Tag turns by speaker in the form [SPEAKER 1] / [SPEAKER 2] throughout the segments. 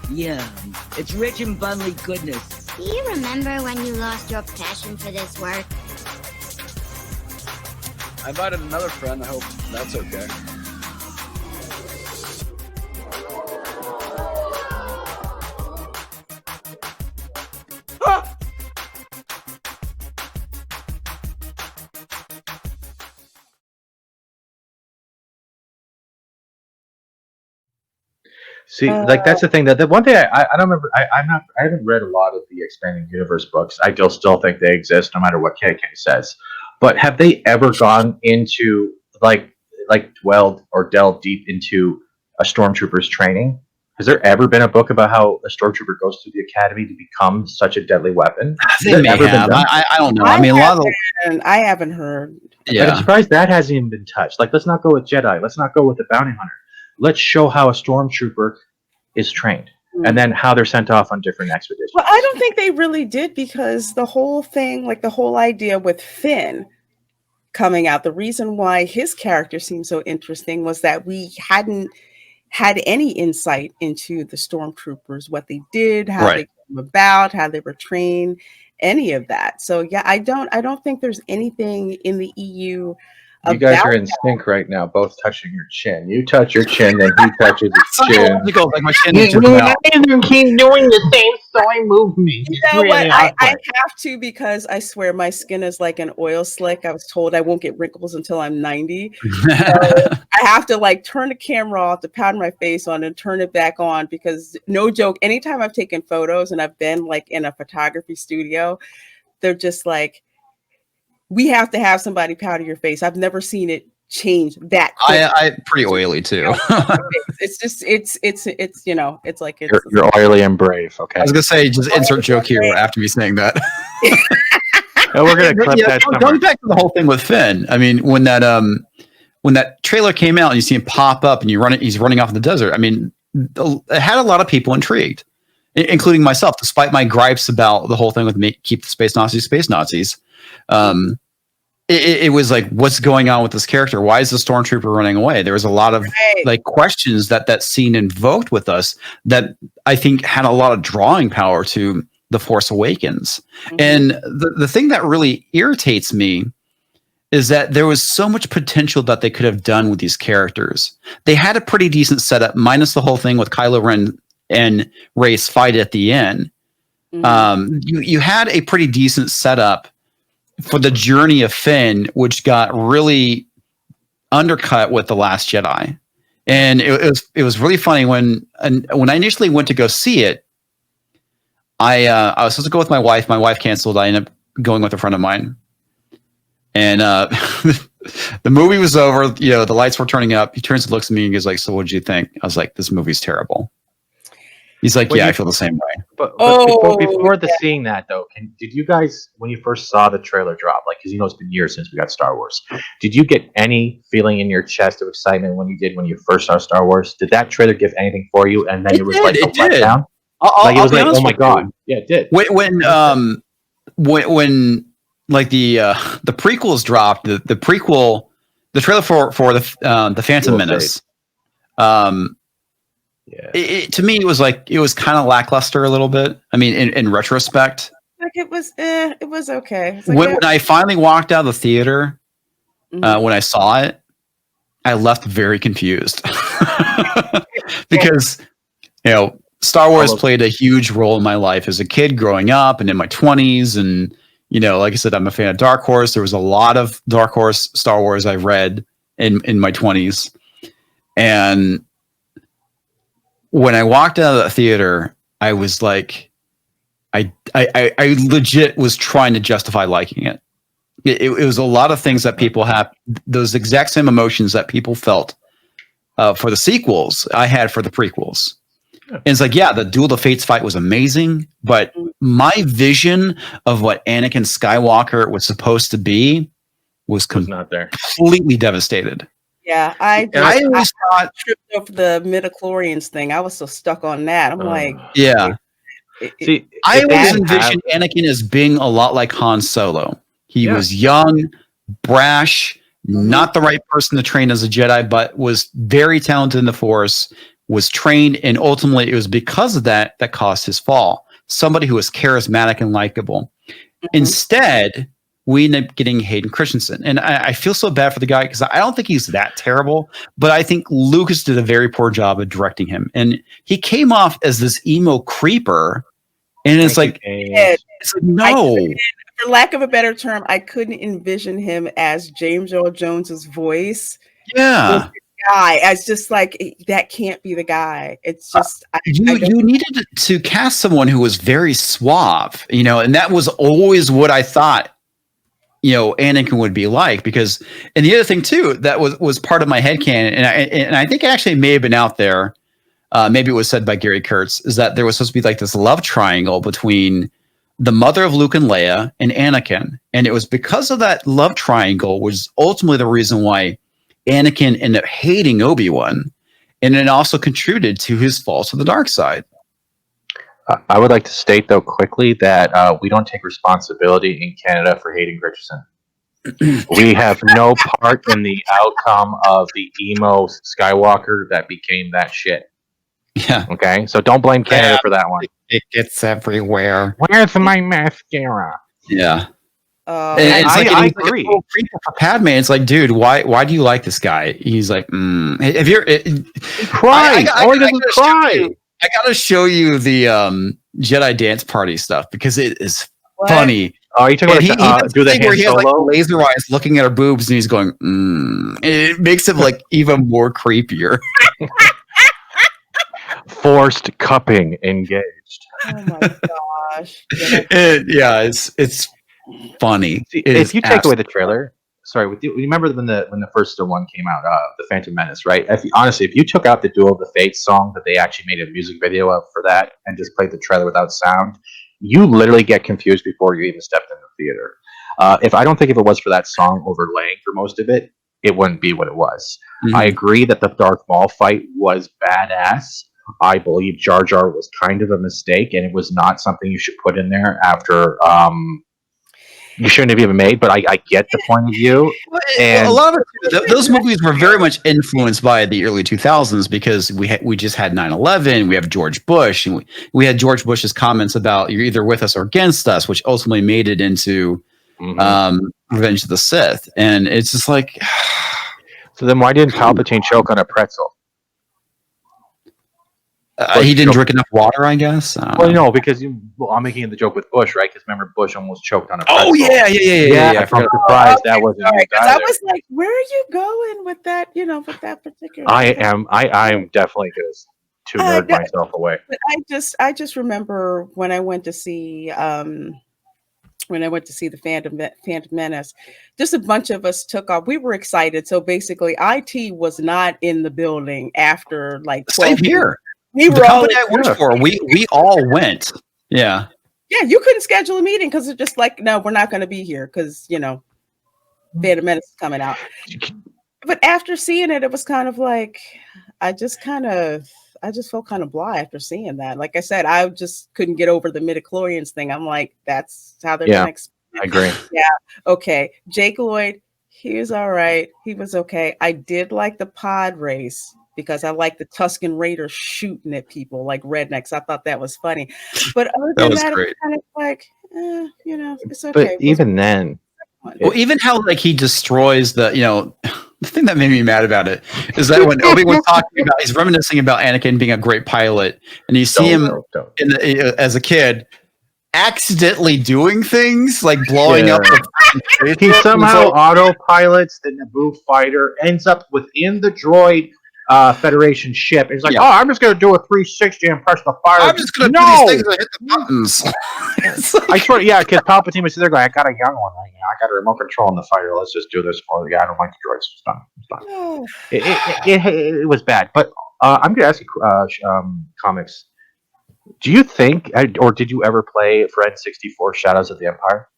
[SPEAKER 1] Yeah, it's rich in bubbly goodness.
[SPEAKER 2] Do you remember when you lost your passion for this work?
[SPEAKER 3] I invited another friend. I hope that's okay.
[SPEAKER 4] See, like that's the thing. That the one thing I don't remember. I haven't read a lot of the expanding universe books. I still think they exist, no matter what KK says. But have they ever gone into dwelled or delved deep into a stormtrooper's training? Has there ever been a book about how a stormtrooper goes through the academy to become such a deadly weapon?
[SPEAKER 3] They may have. I don't know. I mean,
[SPEAKER 5] I haven't heard.
[SPEAKER 4] Yeah. But I'm surprised that hasn't even been touched. Like, let's not go with Jedi. Let's not go with the bounty hunter. Let's show how a stormtrooper is trained, and then how they're sent off on different expeditions.
[SPEAKER 5] Well, I don't think they really did, because the whole thing, like the whole idea with Finn coming out, the reason why his character seemed so interesting was that we hadn't had any insight into the stormtroopers, what they did, how they came about, how they were trained, any of that. So yeah, I don't think there's anything in the EU.
[SPEAKER 4] You guys are in sync right now, both touching your chin. You touch your chin, then he touches his chin.
[SPEAKER 3] Like my chin
[SPEAKER 6] You keep doing the same soy movement.
[SPEAKER 5] You know what? I have to, because I swear my skin is like an oil slick. I was told I won't get wrinkles until I'm 90. So I have to like turn the camera off to powder my face on and turn it back on, because no joke, anytime I've taken photos and I've been like in a photography studio, they're just like, we have to have somebody powder your face. I've never seen it change that quick.
[SPEAKER 3] I'm pretty oily too.
[SPEAKER 5] It's just it's you know, it's like it's
[SPEAKER 4] you're oily and brave. Okay.
[SPEAKER 3] I was gonna say, just insert joke here after me saying that.
[SPEAKER 4] No, we're gonna clip that.
[SPEAKER 3] Going back to the whole thing with Finn, I mean, when that trailer came out and you see him pop up and he's running off in the desert. I mean, it had a lot of people intrigued, including myself, despite my gripes about the whole thing with keep the space Nazis. It was like, what's going on with this character? Why is the stormtrooper running away? There was a lot of like questions that scene invoked with us that I think had a lot of drawing power to The Force Awakens. And the thing that really irritates me is that there was so much potential that they could have done with these characters. They had a pretty decent setup, minus the whole thing with Kylo Ren and Rey's fight at the end. You had a pretty decent setup for the journey of Finn, which got really undercut with The Last Jedi. And it was really funny when I initially went to go see it. I was supposed to go with my wife. My wife canceled. I ended up going with a friend of mine. And the movie was over. You know, the lights were turning up. He turns and looks at me and goes like, "So what did you think?" I was like, "This movie's terrible." He's like, "Yeah, I feel the same way."
[SPEAKER 4] But before seeing that though, did you guys, when you first saw the trailer drop, like, because it's been years since we got Star Wars, did you get any feeling in your chest of excitement when you first saw Star Wars? Did that trailer give anything for you? And then it was like a letdown? Like it was like, oh my god, yeah, it did.
[SPEAKER 3] When like the prequels dropped, the trailer for the Phantom Menace. Yeah. To me, it was kind of lackluster a little bit. I mean, in retrospect,
[SPEAKER 5] like it was okay. Like,
[SPEAKER 3] when I finally walked out of the theater, when I saw it, I left very confused because Star Wars played a huge role in my life as a kid growing up and in my 20s, and like I said, I'm a fan of Dark Horse. There was a lot of Dark Horse Star Wars I read in my 20s, and when I walked out of the theater, I was like, I legit was trying to justify liking it. It was a lot of things that people have, those exact same emotions that people felt for the sequels I had for the prequels. And it's like, yeah, the Duel of the Fates fight was amazing, but my vision of what Anakin Skywalker was supposed to be was
[SPEAKER 4] not there.
[SPEAKER 3] Completely devastated.
[SPEAKER 5] Yeah, I always thought tripped over the midichlorians thing. I was so stuck on that. I'm like,
[SPEAKER 3] yeah. I always envisioned Anakin as being a lot like Han Solo. He was young, brash, not the right person to train as a Jedi, but was very talented in the Force, was trained, and ultimately it was because of that that caused his fall. Somebody who was charismatic and likable. Instead, we end up getting Hayden Christensen. And I feel so bad for the guy because I don't think he's that terrible, but I think Lucas did a very poor job of directing him. And he came off as this emo creeper. And it's like, no.
[SPEAKER 5] For lack of a better term, I couldn't envision him as James Earl Jones's voice.
[SPEAKER 3] Yeah.
[SPEAKER 5] Guy as just like that can't be the guy. It's just
[SPEAKER 3] you needed to cast someone who was very suave, and that was always what I thought Anakin would be like, because, and the other thing too that was part of my headcanon, and I think actually it may have been out there, maybe it was said by Gary Kurtz, is that there was supposed to be like this love triangle between the mother of Luke and Leia and Anakin, and it was because of that love triangle was ultimately the reason why Anakin ended up hating Obi-Wan, and it also contributed to his fall to the dark side.
[SPEAKER 4] I would like to state, though, quickly that we don't take responsibility in Canada for hating Richardson. We have no part in the outcome of the emo Skywalker that became that shit.
[SPEAKER 3] Yeah.
[SPEAKER 4] Okay? So don't blame Canada for that one.
[SPEAKER 3] It gets everywhere.
[SPEAKER 6] Where's my mascara?
[SPEAKER 3] Yeah.
[SPEAKER 4] And
[SPEAKER 3] it's
[SPEAKER 4] I agree.
[SPEAKER 3] Like for Padme, it's like, dude, why do you like this guy? He's like, if you're
[SPEAKER 4] cry. All he does is cry.
[SPEAKER 3] I gotta show you the Jedi dance party stuff because it is funny.
[SPEAKER 4] Oh, you talking about do the
[SPEAKER 3] where he has like
[SPEAKER 4] Solo?
[SPEAKER 3] laser eyes looking at her boobs and he's going, It makes him like even more creepier.
[SPEAKER 4] Forced cupping engaged.
[SPEAKER 5] Oh my gosh.
[SPEAKER 3] It's funny.
[SPEAKER 4] If you take away the trailer, you remember when the first one came out, the Phantom Menace, right? If you took out the Duel of the Fates song that they actually made a music video of for that and just played the trailer without sound, you literally get confused before you even stepped in the theater. I don't think if it was for that song overlaying for most of it, it wouldn't be what it was. Mm-hmm. I agree that the Darth Maul fight was badass. I believe Jar Jar was kind of a mistake, and it was not something you should put in there after you shouldn't have even made, but I get the point of view. And
[SPEAKER 3] a lot of those movies were very much influenced by the early 2000s because we just had 9/11, we have George Bush, and we had George Bush's comments about you're either with us or against us, which ultimately made it into Revenge of the Sith, and it's just like.
[SPEAKER 4] So then, why didn't Palpatine choke on a pretzel?
[SPEAKER 3] He didn't drink enough water, I guess.
[SPEAKER 4] No, because I'm making the joke with Bush, right? Because remember, Bush almost choked on a pretzel.
[SPEAKER 3] Oh yeah.
[SPEAKER 4] I'm surprised that wasn't used either.
[SPEAKER 5] I was like, where are you going with that? With that particular.
[SPEAKER 4] I am definitely going to nerd myself away.
[SPEAKER 5] But I just remember when I went to see the Phantom Menace, just a bunch of us took off. We were excited. So basically, IT was not in the building after like 12
[SPEAKER 3] Same here.
[SPEAKER 5] We were all
[SPEAKER 3] I worked for. We all went. Yeah.
[SPEAKER 5] Yeah, you couldn't schedule a meeting because it's just like, no, we're not going to be here because Phantom Menace is coming out. But after seeing it, it was kind of like I just felt kind of blah after seeing that. Like I said, I just couldn't get over the midichlorians thing. I'm like, that's how they're going to.
[SPEAKER 4] I agree.
[SPEAKER 5] Yeah. Okay. Jake Lloyd, he was all right. He was okay. I did like the pod race because I like the Tusken Raiders shooting at people like rednecks. I thought that was funny. But other than that, it was kind of like, it's okay.
[SPEAKER 4] But even then,
[SPEAKER 3] even how like he destroys the thing that made me mad about it is that when Obi-Wan's talking about, he's reminiscing about Anakin being a great pilot, and you see him as a kid accidentally doing things like blowing up.
[SPEAKER 4] He somehow autopilots the Naboo fighter, ends up within the droid Federation ship. He's like, I'm just going to do a 360 and press the fire.
[SPEAKER 3] I'm just going to do these things and hit the buttons.
[SPEAKER 4] I swear, because Palpatine was there going, I got a young one. I got a remote control on the fighter. Let's just do this for you. I don't like the droids. It's done. It was bad. But I'm going to ask you, Comix, do you think, or did you ever play for N64 Shadows of the Empire?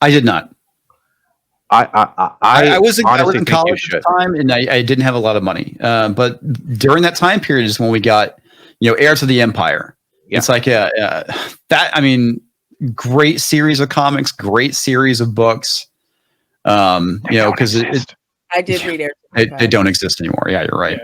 [SPEAKER 3] I did not. I was in college at the time, and I didn't have a lot of money. But during that time period is when we got, Heir to the Empire. Yeah. It's like great series of comics, great series of books. Because
[SPEAKER 5] I did read Heir to the Empire.
[SPEAKER 3] They don't exist anymore. Yeah, you're right.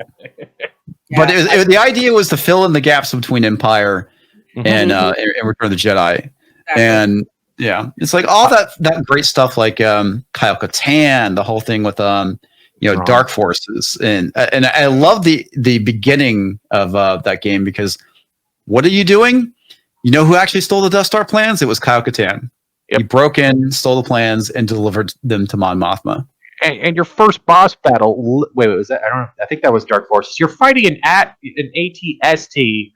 [SPEAKER 3] But the idea was to fill in the gaps between Empire and Return of the Jedi.
[SPEAKER 5] Exactly.
[SPEAKER 3] And yeah, it's like all that great stuff, like Kyle Katarn, the whole thing with Dark Forces, and I love the beginning of that game, because what are you doing? You know who actually stole the Death Star plans? It was Kyle Katarn.
[SPEAKER 4] Yep.
[SPEAKER 3] He broke in, stole the plans, and delivered them to Mon Mothma.
[SPEAKER 4] And your first boss battle, wait, was that? I don't know. I think that was Dark Forces. You're fighting an ATST.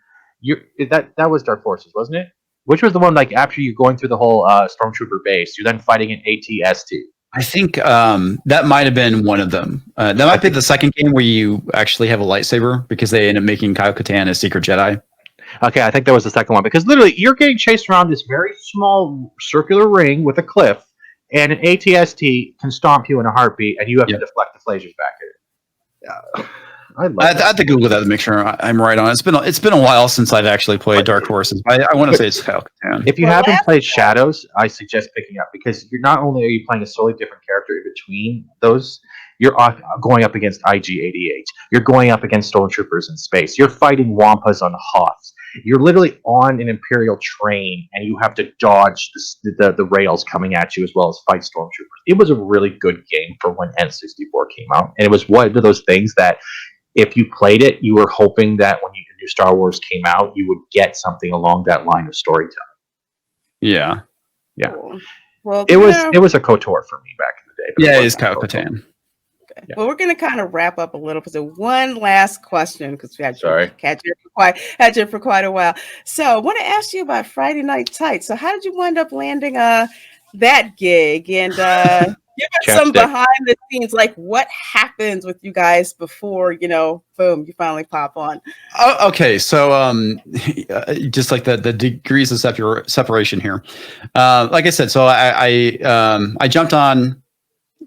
[SPEAKER 4] That was Dark Forces, wasn't it? Which was the one, like, after you're going through the whole Stormtrooper base, you're then fighting an ATST.
[SPEAKER 3] I think that might have been one of them. That might be the second game where you actually have a lightsaber, because they end up making Kyle Katarn a secret Jedi.
[SPEAKER 4] Okay, I think that was the second one, because literally you're getting chased around this very small circular ring with a cliff, and an ATST can stomp you in a heartbeat, and you have to deflect the lasers back at it. I
[SPEAKER 3] have to Google that to make sure I'm right on it. It's been a while since I've actually played Dark Forces. I want to say it's Kyle Katarn.
[SPEAKER 4] If you haven't played Shadows, I suggest picking up, because you're not only are you playing a solely different character in between those, you're going up against IG-88. You're going up against stormtroopers in space. You're fighting Wampas on Hoths. You're literally on an Imperial train, and you have to dodge the rails coming at you, as well as fight stormtroopers. It was a really good game for when N64 came out, and it was one of those things that, if you played it, you were hoping that when the new Star Wars came out, you would get something along that line of storytelling.
[SPEAKER 3] Yeah.
[SPEAKER 5] Cool. Well,
[SPEAKER 4] it was a KOTOR for me back in the day.
[SPEAKER 3] Yeah, it is Kyle Katarn.
[SPEAKER 5] Okay. Yeah. Well, we're going to kind of wrap up a little. So one last question, because we had you for quite a while. So I want to ask you about Friday Night Tights. So how did you wind up landing that gig? And give us some behind the scenes, like what happens with you guys before, boom, you finally pop on.
[SPEAKER 3] Okay, so just like the degrees of separation here. Like I said, so I jumped on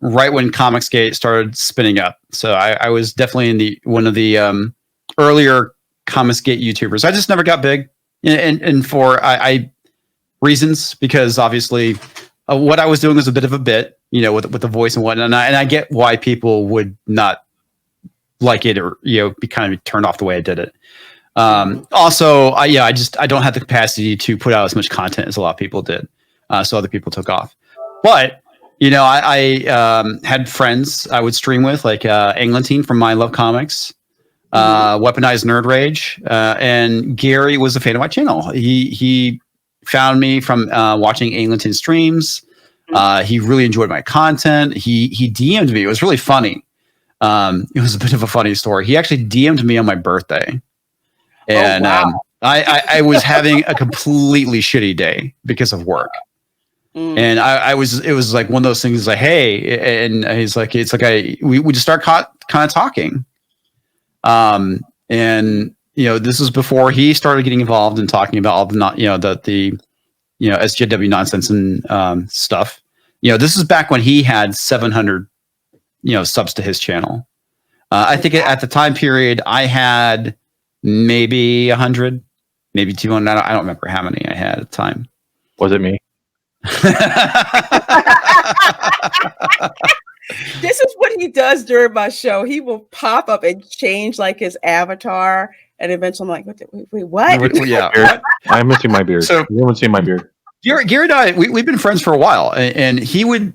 [SPEAKER 3] right when Comicsgate started spinning up. So I was definitely in one of the earlier Comicsgate YouTubers. I just never got big, and for reasons, because obviously what I was doing was a bit of a bit, with the voice and whatnot. And I get why people would not like it, or be kind of turned off the way I did it. Also, I don't have the capacity to put out as much content as a lot of people did. So other people took off. But I had friends I would stream with, like Eglantine from My Love Comics, Weaponized Nerd Rage, and Gary was a fan of my channel. He found me from watching Eglantine streams. He really enjoyed my content. He DM'd me. It was really funny. It was a bit of a funny story. He actually DM'd me on my birthday, and I was having a completely shitty day because of work. And it was like one of those things, like, hey, and he's like, it's like we just start kind of talking. And this was before he started getting involved and talking about all the SJW nonsense and stuff. This is back when he had 700 subs to his channel. I think at the time period I had maybe 100, maybe 200. I don't remember how many I had at the time.
[SPEAKER 4] Was it me?
[SPEAKER 5] This is what he does during my show. He will pop up and change like his avatar, and eventually I'm like, wait, what?
[SPEAKER 3] Yeah,
[SPEAKER 4] I'm missing my beard. So you haven't seen my beard.
[SPEAKER 3] Gary and I, we've been friends for a while, and he would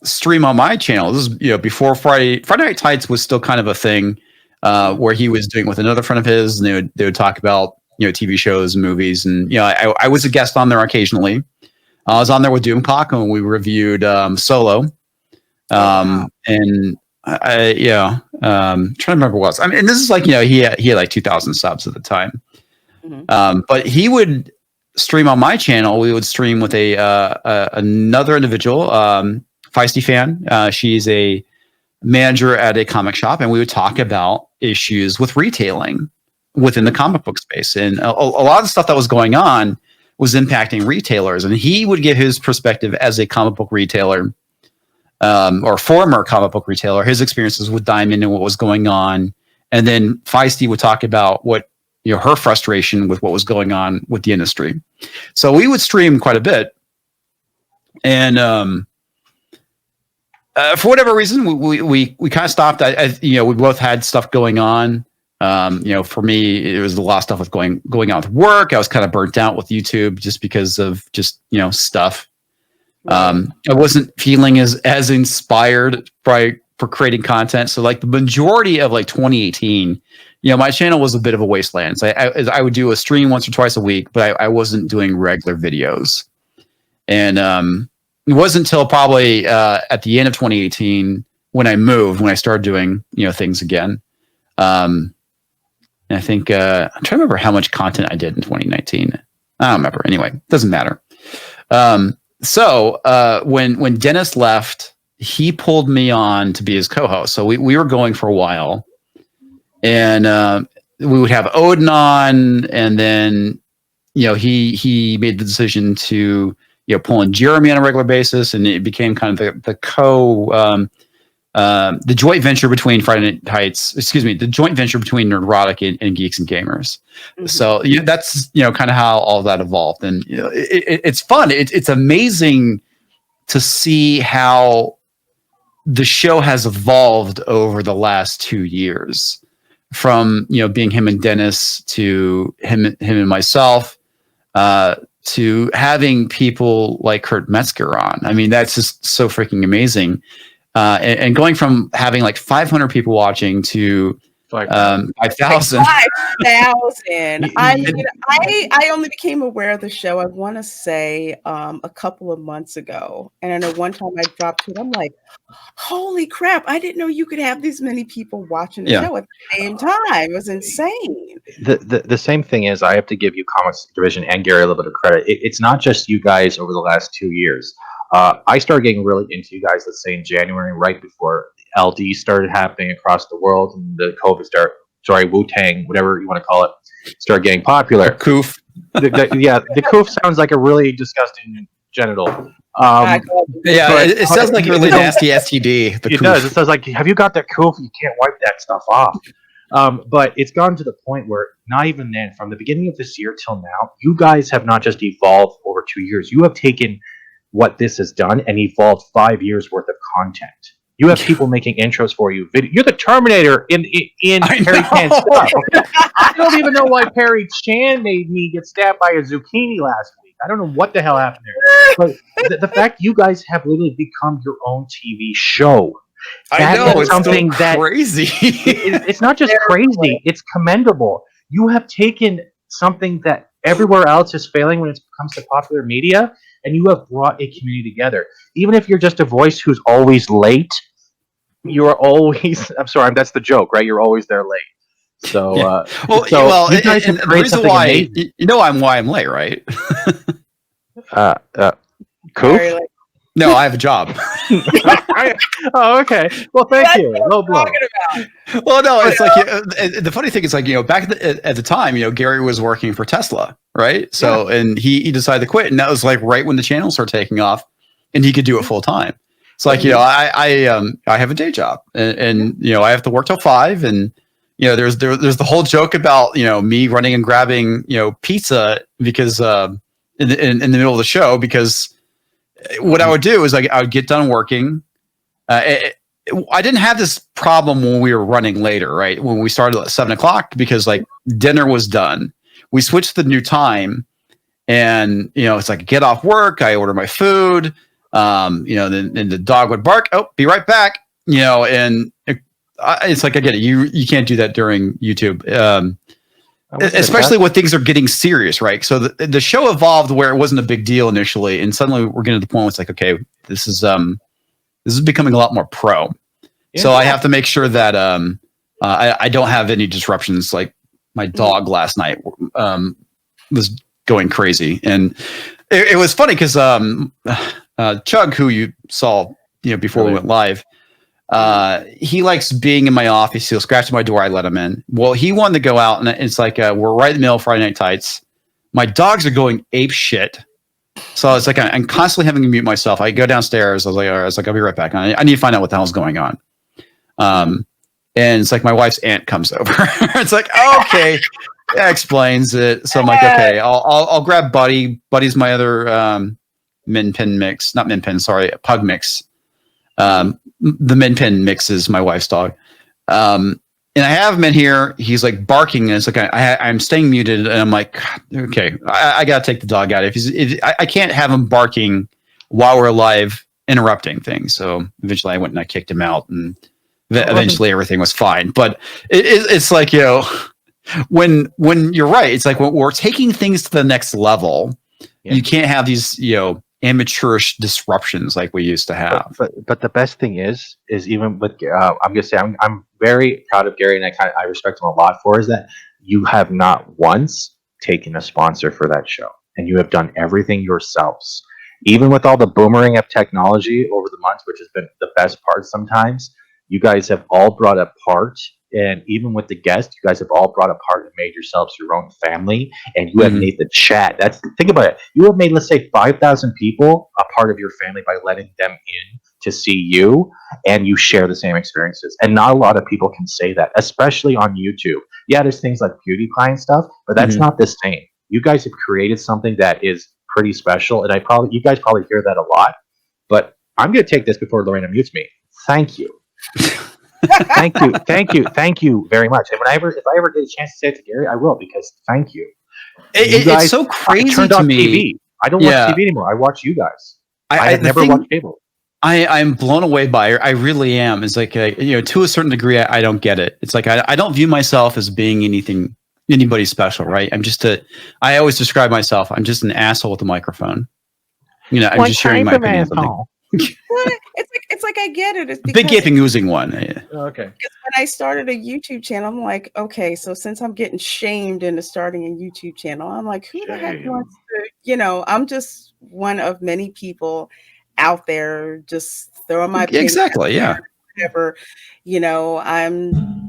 [SPEAKER 3] stream on my channel. This is before Friday Night Tights was still kind of a thing, where he was doing with another friend of his, and they would talk about TV shows and movies, and I was a guest on there occasionally. I was on there with Doomcock when we reviewed Solo, and trying to remember what else. I mean, and this is like he had like 2,000 subs at the time, but he would stream on my channel. We would stream with another individual, Feisty Fan. She's a manager at a comic shop, and we would talk about issues with retailing within the comic book space, and a lot of the stuff that was going on was impacting retailers, and he would give his perspective as a comic book retailer, or former comic book retailer, his experiences with Diamond and what was going on, and then Feisty would talk about what her frustration with what was going on with the industry. So we would stream quite a bit, and for whatever reason, we kind of stopped. We both had stuff going on. For me, it was a lot of stuff with going on with work. I was kind of burnt out with YouTube just because of stuff. I wasn't feeling as inspired for creating content. So like the majority of like 2018, my channel was a bit of a wasteland. So I would do a stream once or twice a week, but I wasn't doing regular videos. And it wasn't until probably at the end of 2018 when I started doing things again. And I think I'm trying to remember how much content I did in 2019. I don't remember. Anyway, doesn't matter. So when Dennis left, he pulled me on to be his co-host. So we were going for a while, and we would have Odin on, and then he made the decision to pull in Jeremy on a regular basis, and it became kind of the joint venture between the joint venture between Neurotic and Geeks and Gamers. Mm-hmm. So that's kind of how all that evolved, and it's fun. It's amazing to see how the show has evolved over the last 2 years, from being him and Dennis to him and myself, to having people like Kurt Metzger on. I mean, that's just so freaking amazing. And going from having like 500 people watching to 5,000.
[SPEAKER 5] 5,000. I mean, I only became aware of the show, I want to say, a couple of months ago. And I know one time I dropped it. I'm like, holy crap, I didn't know you could have this many people watching the show at the same time. It was insane.
[SPEAKER 4] The same thing is, I have to give you Comix Division and Gary a little bit of credit. It's not just you guys over the last 2 years. I started getting really into you guys, let's say in January, right before LD started happening across the world, and the COVID Wu-Tang, whatever you want to call it, started getting popular.
[SPEAKER 3] Coof.
[SPEAKER 4] The coof sounds like a really disgusting genital.
[SPEAKER 3] It sounds like a really nasty STD.
[SPEAKER 4] It does. It sounds like, have you got that coof? You can't wipe that stuff off. But it's gone to the point where not even then, from the beginning of this year till now, you guys have not just evolved over 2 years. You have taken what this has done and evolved 5 years worth of content. You have people making intros for you. You're the Terminator in Perry Chan's stuff. I don't even know why Perry Chan made me get stabbed by a zucchini last week. I don't know what the hell happened there. But the fact you guys have literally become your own TV show.
[SPEAKER 3] I know, it's something so crazy.
[SPEAKER 4] It's not just crazy, it's commendable. You have taken something that everywhere else is failing when it comes to popular media, and you have brought a community together. Even if you're just a voice who's always late, you're always, I'm sorry, that's the joke, right? You're always there late. So, you guys have created something amazing.
[SPEAKER 3] Why I'm late, right?
[SPEAKER 4] Cool.
[SPEAKER 3] No, I have a job.
[SPEAKER 4] Oh, okay. Well, thank you. Low blow.
[SPEAKER 3] Well, no, it's like the funny thing is, like, back at the time, Gary was working for Tesla, right? So, and he decided to quit, and that was like right when the channel started taking off, and he could do it full time. It's like, I have a day job, and I have to work till 5, and there's the whole joke about me running and grabbing pizza because in the middle of the show, because what I would do is I would get done working. I didn't have this problem when we were running later, right? When we started at 7 o'clock, because like dinner was done. We switched the new time, and it's like I get off work, I order my food, then the dog would bark. Oh, be right back. And it's like, I get it. You can't do that during YouTube. Especially when things are getting serious, right? So the show evolved where it wasn't a big deal initially, and suddenly we're getting to the point where it's like, okay, this is becoming a lot more pro. Yeah. So I have to make sure that I don't have any disruptions. Like my dog last night was going crazy, and it was funny because Chug, who you saw before we went live, he likes being in my office. He'll scratch at my door. I let him in. Well, he wanted to go out, and it's like we're right in the middle of Friday Night Tights. My dogs are going ape shit. So it's like I'm constantly having to mute myself. I go downstairs. I was like, I'll be right back. I need to find out what the hell's going on. And it's like my wife's aunt comes over. It's like, okay, that explains it. So I'm like, okay, I'll grab Buddy. Buddy's my other Min Pin mix, not Min Pin, sorry, Pug mix. The Min Pin mix is my wife's dog. and I have him in here. He's like barking, and it's like I'm staying muted, and I'm like, okay, I gotta take the dog out. I can't have him barking while we're live, interrupting things. So eventually, I went and I kicked him out, and eventually everything was fine. But it's like, when you're right, it's like when we're taking things to the next level, you can't have these amateurish disruptions like we used to have.
[SPEAKER 4] But the best thing is even with I'm gonna say I'm very proud of Gary, and I respect him a lot for is that you have not once taken a sponsor for that show, and you have done everything yourselves. Even with all the boomerang of technology over the months, which has been the best part sometimes, you guys have all brought a part. And even with the guests, you guys have all brought a part and made yourselves your own family. And you have made the chat. Think about it. You have made, let's say, 5,000 people a part of your family by letting them in to see you, and you share the same experiences. And not a lot of people can say that, especially on YouTube. Yeah, there's things like PewDiePie and stuff, but that's not the same. You guys have created something that is pretty special, and you guys probably hear that a lot. But I'm going to take this before Lorena mutes me. Thank you. thank you very much. And if I ever get a chance to say it to Gary, I will, because thank you.
[SPEAKER 3] It's so crazy to me.
[SPEAKER 4] TV. I don't watch TV anymore. I watch you guys. I never watched cable.
[SPEAKER 3] I'm blown away by it. I really am. It's like to a certain degree, I don't get it. It's like I don't view myself as being anybody special, right? I always describe myself. I'm just an asshole with a microphone. I'm just sharing my opinion.
[SPEAKER 5] It's like I get it. It's
[SPEAKER 3] big gaping oozing one.
[SPEAKER 4] Okay.
[SPEAKER 5] Because when I started a YouTube channel, I'm like, okay, so since I'm getting shamed into starting a YouTube channel, I'm like, who the heck wants to? I'm just one of many people out there just throwing my opinion
[SPEAKER 3] exactly, yeah.
[SPEAKER 5] Whatever,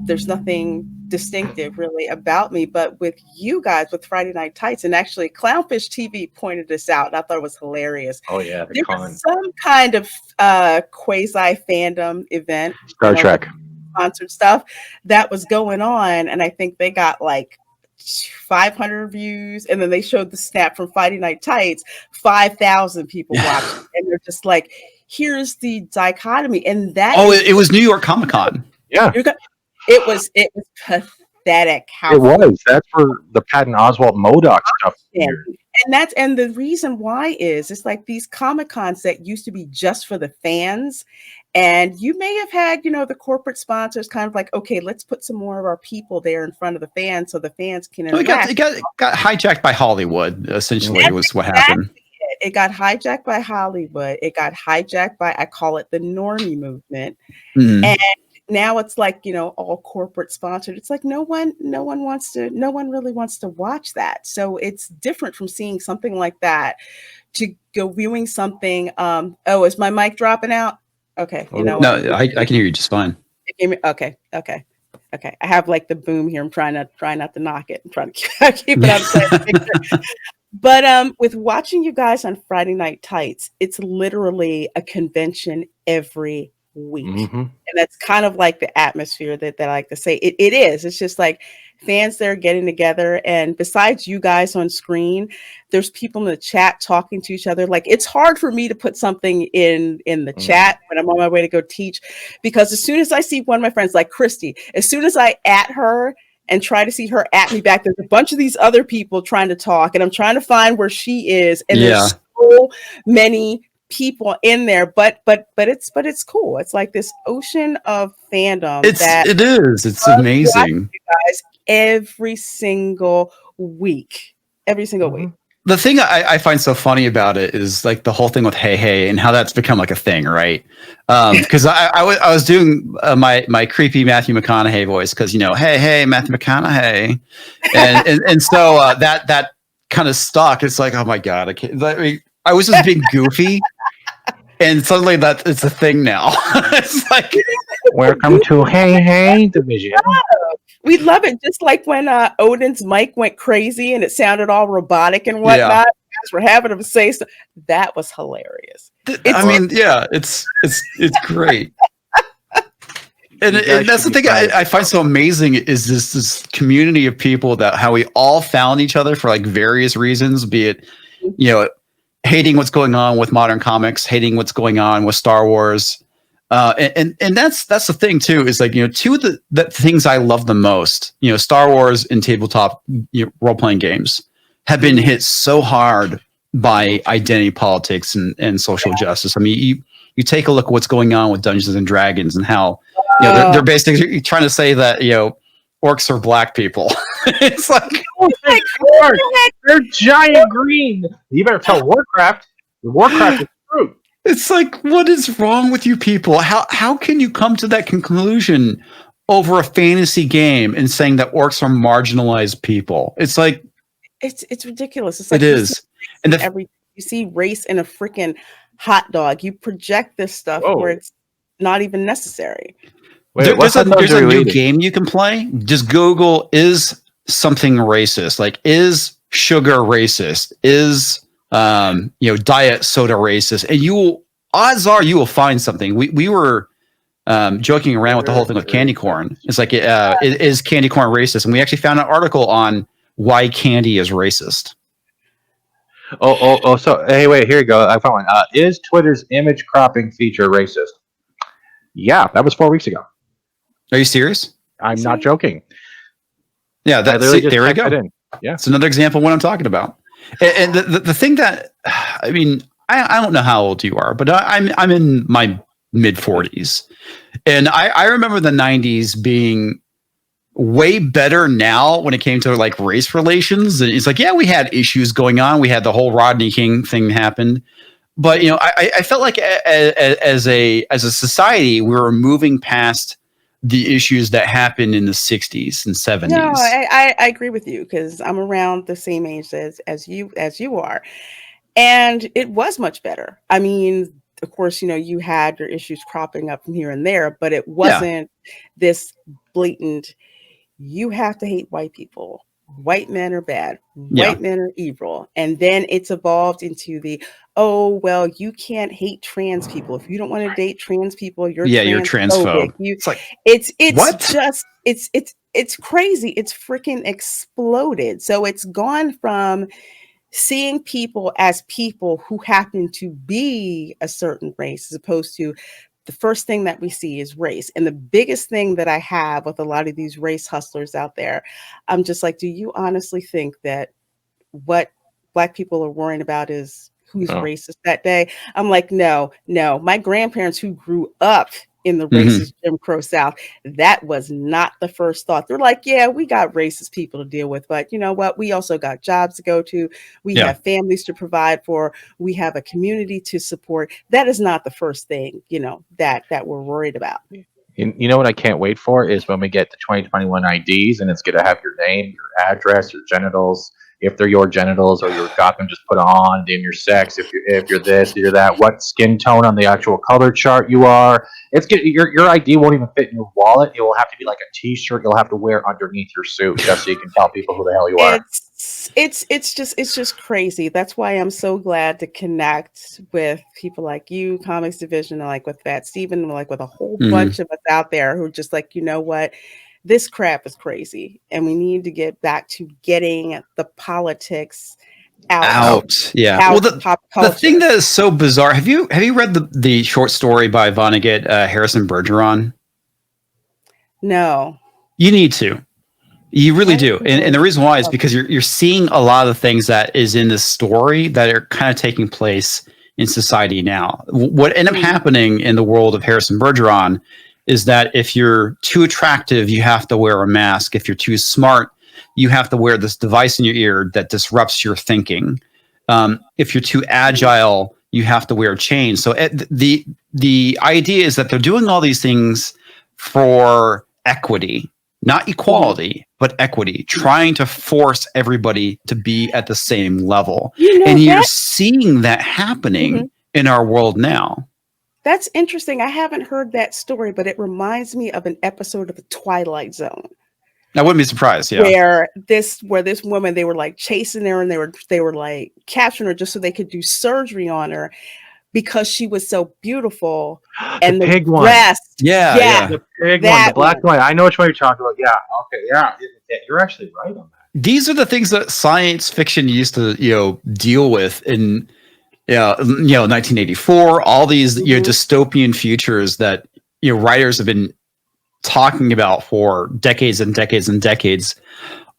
[SPEAKER 5] there's nothing distinctive really about me, but with you guys, with Friday Night Tights, and actually Clownfish TV pointed this out, and I thought it was hilarious.
[SPEAKER 4] Oh yeah,
[SPEAKER 5] there was some kind of quasi fandom event,
[SPEAKER 4] Star Trek
[SPEAKER 5] sponsored stuff that was going on, and I think they got like 500 views, and then they showed the snap from Friday Night Tights, 5,000 people watching, and they're just like, here's the dichotomy. And that
[SPEAKER 3] it was New York Comic-Con.
[SPEAKER 4] Yeah,
[SPEAKER 5] it was pathetic how
[SPEAKER 4] it was. That's for the Patton Oswalt MODOK stuff.
[SPEAKER 5] And the reason why is it's like these Comic-Cons that used to be just for the fans, and you may have had the corporate sponsors kind of like, okay, let's put some more of our people there in front of the fans so the fans can interact.
[SPEAKER 3] It got hijacked by Hollywood, essentially. Was what happened.
[SPEAKER 5] It got hijacked by Hollywood. It got hijacked by, I call it the normie movement. And now it's like, all corporate sponsored. It's like no one really wants to watch that. So it's different from seeing something like that to go viewing something. Is my mic dropping out? Okay.
[SPEAKER 3] No, I can hear you just fine.
[SPEAKER 5] Okay. I have like the boom here. I'm trying not to knock it. I'm trying to keep it outside. But with watching you guys on Friday Night Tights, it's literally a convention every week. And that's kind of like the atmosphere that I like to say. It is. It's just like fans there getting together. And besides you guys on screen, there's people in the chat talking to each other. Like, it's hard for me to put something in the chat when I'm on my way to go teach, because as soon as I see one of my friends like Christy, as soon as I at her and try to see her at me back, there's a bunch of these other people trying to talk, and I'm trying to find where she is, and there's so many people in there, but it's cool. It's like this ocean of fandom.
[SPEAKER 3] It is. It's amazing.
[SPEAKER 5] You guys every single week.
[SPEAKER 3] The thing I find so funny about it is like the whole thing with hey and how that's become like a thing, right? Because I was doing my creepy Matthew McConaughey voice, because hey Matthew McConaughey, and so that kind of stuck. It's like, oh my god, I was just being goofy, and suddenly that it's a thing now. It's like,
[SPEAKER 4] welcome to Hey Division.
[SPEAKER 5] We love it. Just like when Odin's mic went crazy and it sounded all robotic and whatnot. Guys were having him say so. That was hilarious.
[SPEAKER 3] It's great. and that's the thing I find so amazing is this community of people, that how we all found each other for like various reasons, be it, hating what's going on with modern comics, hating what's going on with Star Wars, And that's the thing too, is like, two of the things I love the most, Star Wars and tabletop role playing games have been hit so hard by identity politics and social justice. I mean, you take a look at what's going on with Dungeons and Dragons and how they're basically trying to say that orcs are black people. It's like,
[SPEAKER 4] they're giant green. You better tell Warcraft. Warcraft is true.
[SPEAKER 3] It's like, what is wrong with you people? How can you come to that conclusion over a fantasy game and saying that orcs are marginalized people? It's like,
[SPEAKER 5] it's ridiculous. It's like
[SPEAKER 3] it is. And
[SPEAKER 5] you see race in a freaking hot dog. You project this stuff where it's not even necessary.
[SPEAKER 4] Wait,
[SPEAKER 3] there's a new game you can play. Just Google, is something racist? Like, is sugar racist? Is diet soda racist? And odds are you will find something. We were joking around with the whole thing with candy corn. It's like, is candy corn racist? And we actually found an article on why candy is racist.
[SPEAKER 4] So hey, wait, here you go. I found one. Is Twitter's image cropping feature racist? Yeah, that was 4 weeks ago.
[SPEAKER 3] Are you serious?
[SPEAKER 4] I'm not joking.
[SPEAKER 3] Yeah, there we go.
[SPEAKER 4] Yeah,
[SPEAKER 3] it's another example of what I'm talking about. And the thing that, I mean, I don't know how old you are, but I'm in my mid 40s, and I remember the 90s being way better now when it came to like race relations. And it's like, yeah, we had issues going on. We had the whole Rodney King thing happen, but I felt like as a society, we were moving past the issues that happened in the 60s and 70s.
[SPEAKER 5] No, I agree with you, because I'm around the same age as you are. And it was much better. I mean, of course, you had your issues cropping up from here and there, but it wasn't this blatant, you have to hate white people. White men are bad. White men are evil. And then it's evolved into the, oh, well, you can't hate trans people. If you don't want to date trans people, you're
[SPEAKER 3] transphobic.
[SPEAKER 5] It's
[SPEAKER 3] like,
[SPEAKER 5] it's
[SPEAKER 3] what?
[SPEAKER 5] just it's crazy. It's freaking exploded. So it's gone from seeing people as people who happen to be a certain race, as opposed to the first thing that we see is race. And the biggest thing that I have with a lot of these race hustlers out there, I'm just like, do you honestly think that what Black people are worrying about is who's racist that day? I'm like, no. My grandparents who grew up in the racist Jim Crow South, that was not the first thought. They're like, yeah, we got racist people to deal with, but you know what? We also got jobs to go to. We have families to provide for. We have a community to support. That is not the first thing, that we're worried about.
[SPEAKER 4] You know what I can't wait for is when we get the 2021 IDs, and it's going to have your name, your address, your genitals, if they're your genitals, or you've got them just put on, then your sex, if you're this, you're that, what skin tone on the actual color chart you are. It's good. Your ID won't even fit in your wallet. It will have to be like a T-shirt you'll have to wear underneath your suit, just so you can tell people who the hell you are.
[SPEAKER 5] It's just crazy. That's why I'm so glad to connect with people like you, Comix Division, and like with Fat Steven, and like with a whole bunch of us out there who are just like, you know what? This crap is crazy, and we need to get back to getting the politics out.
[SPEAKER 3] Yeah.
[SPEAKER 5] Out
[SPEAKER 3] well,
[SPEAKER 5] pop culture.
[SPEAKER 3] The thing that is so bizarre. Have you read the short story by Vonnegut, Harrison Bergeron?
[SPEAKER 5] No.
[SPEAKER 3] You need to. You really do. And the reason why is because you're seeing a lot of the things that is in this story that are kind of taking place in society now. What ended up happening in the world of Harrison Bergeron is that if you're too attractive, you have to wear a mask. If you're too smart, you have to wear this device in your ear that disrupts your thinking. If you're too agile, you have to wear chains. So the idea is that they're doing all these things for equity, not equality, but equity, trying to force everybody to be at the same level. And you're seeing that happening in our world now.
[SPEAKER 5] That's interesting. I haven't heard that story, but it reminds me of an episode of The Twilight Zone.
[SPEAKER 3] I wouldn't be surprised, yeah.
[SPEAKER 5] Where this woman, they were like chasing her, and they were like capturing her just so they could do surgery on her because she was so beautiful. And the
[SPEAKER 4] pig one.
[SPEAKER 5] Breast,
[SPEAKER 4] yeah. The pig one, the black one. I know which one you're talking about. Yeah, okay, yeah. You're actually right on that.
[SPEAKER 3] These are the things that science fiction used to, deal with, and 1984, all these dystopian futures that writers have been talking about for decades and decades and decades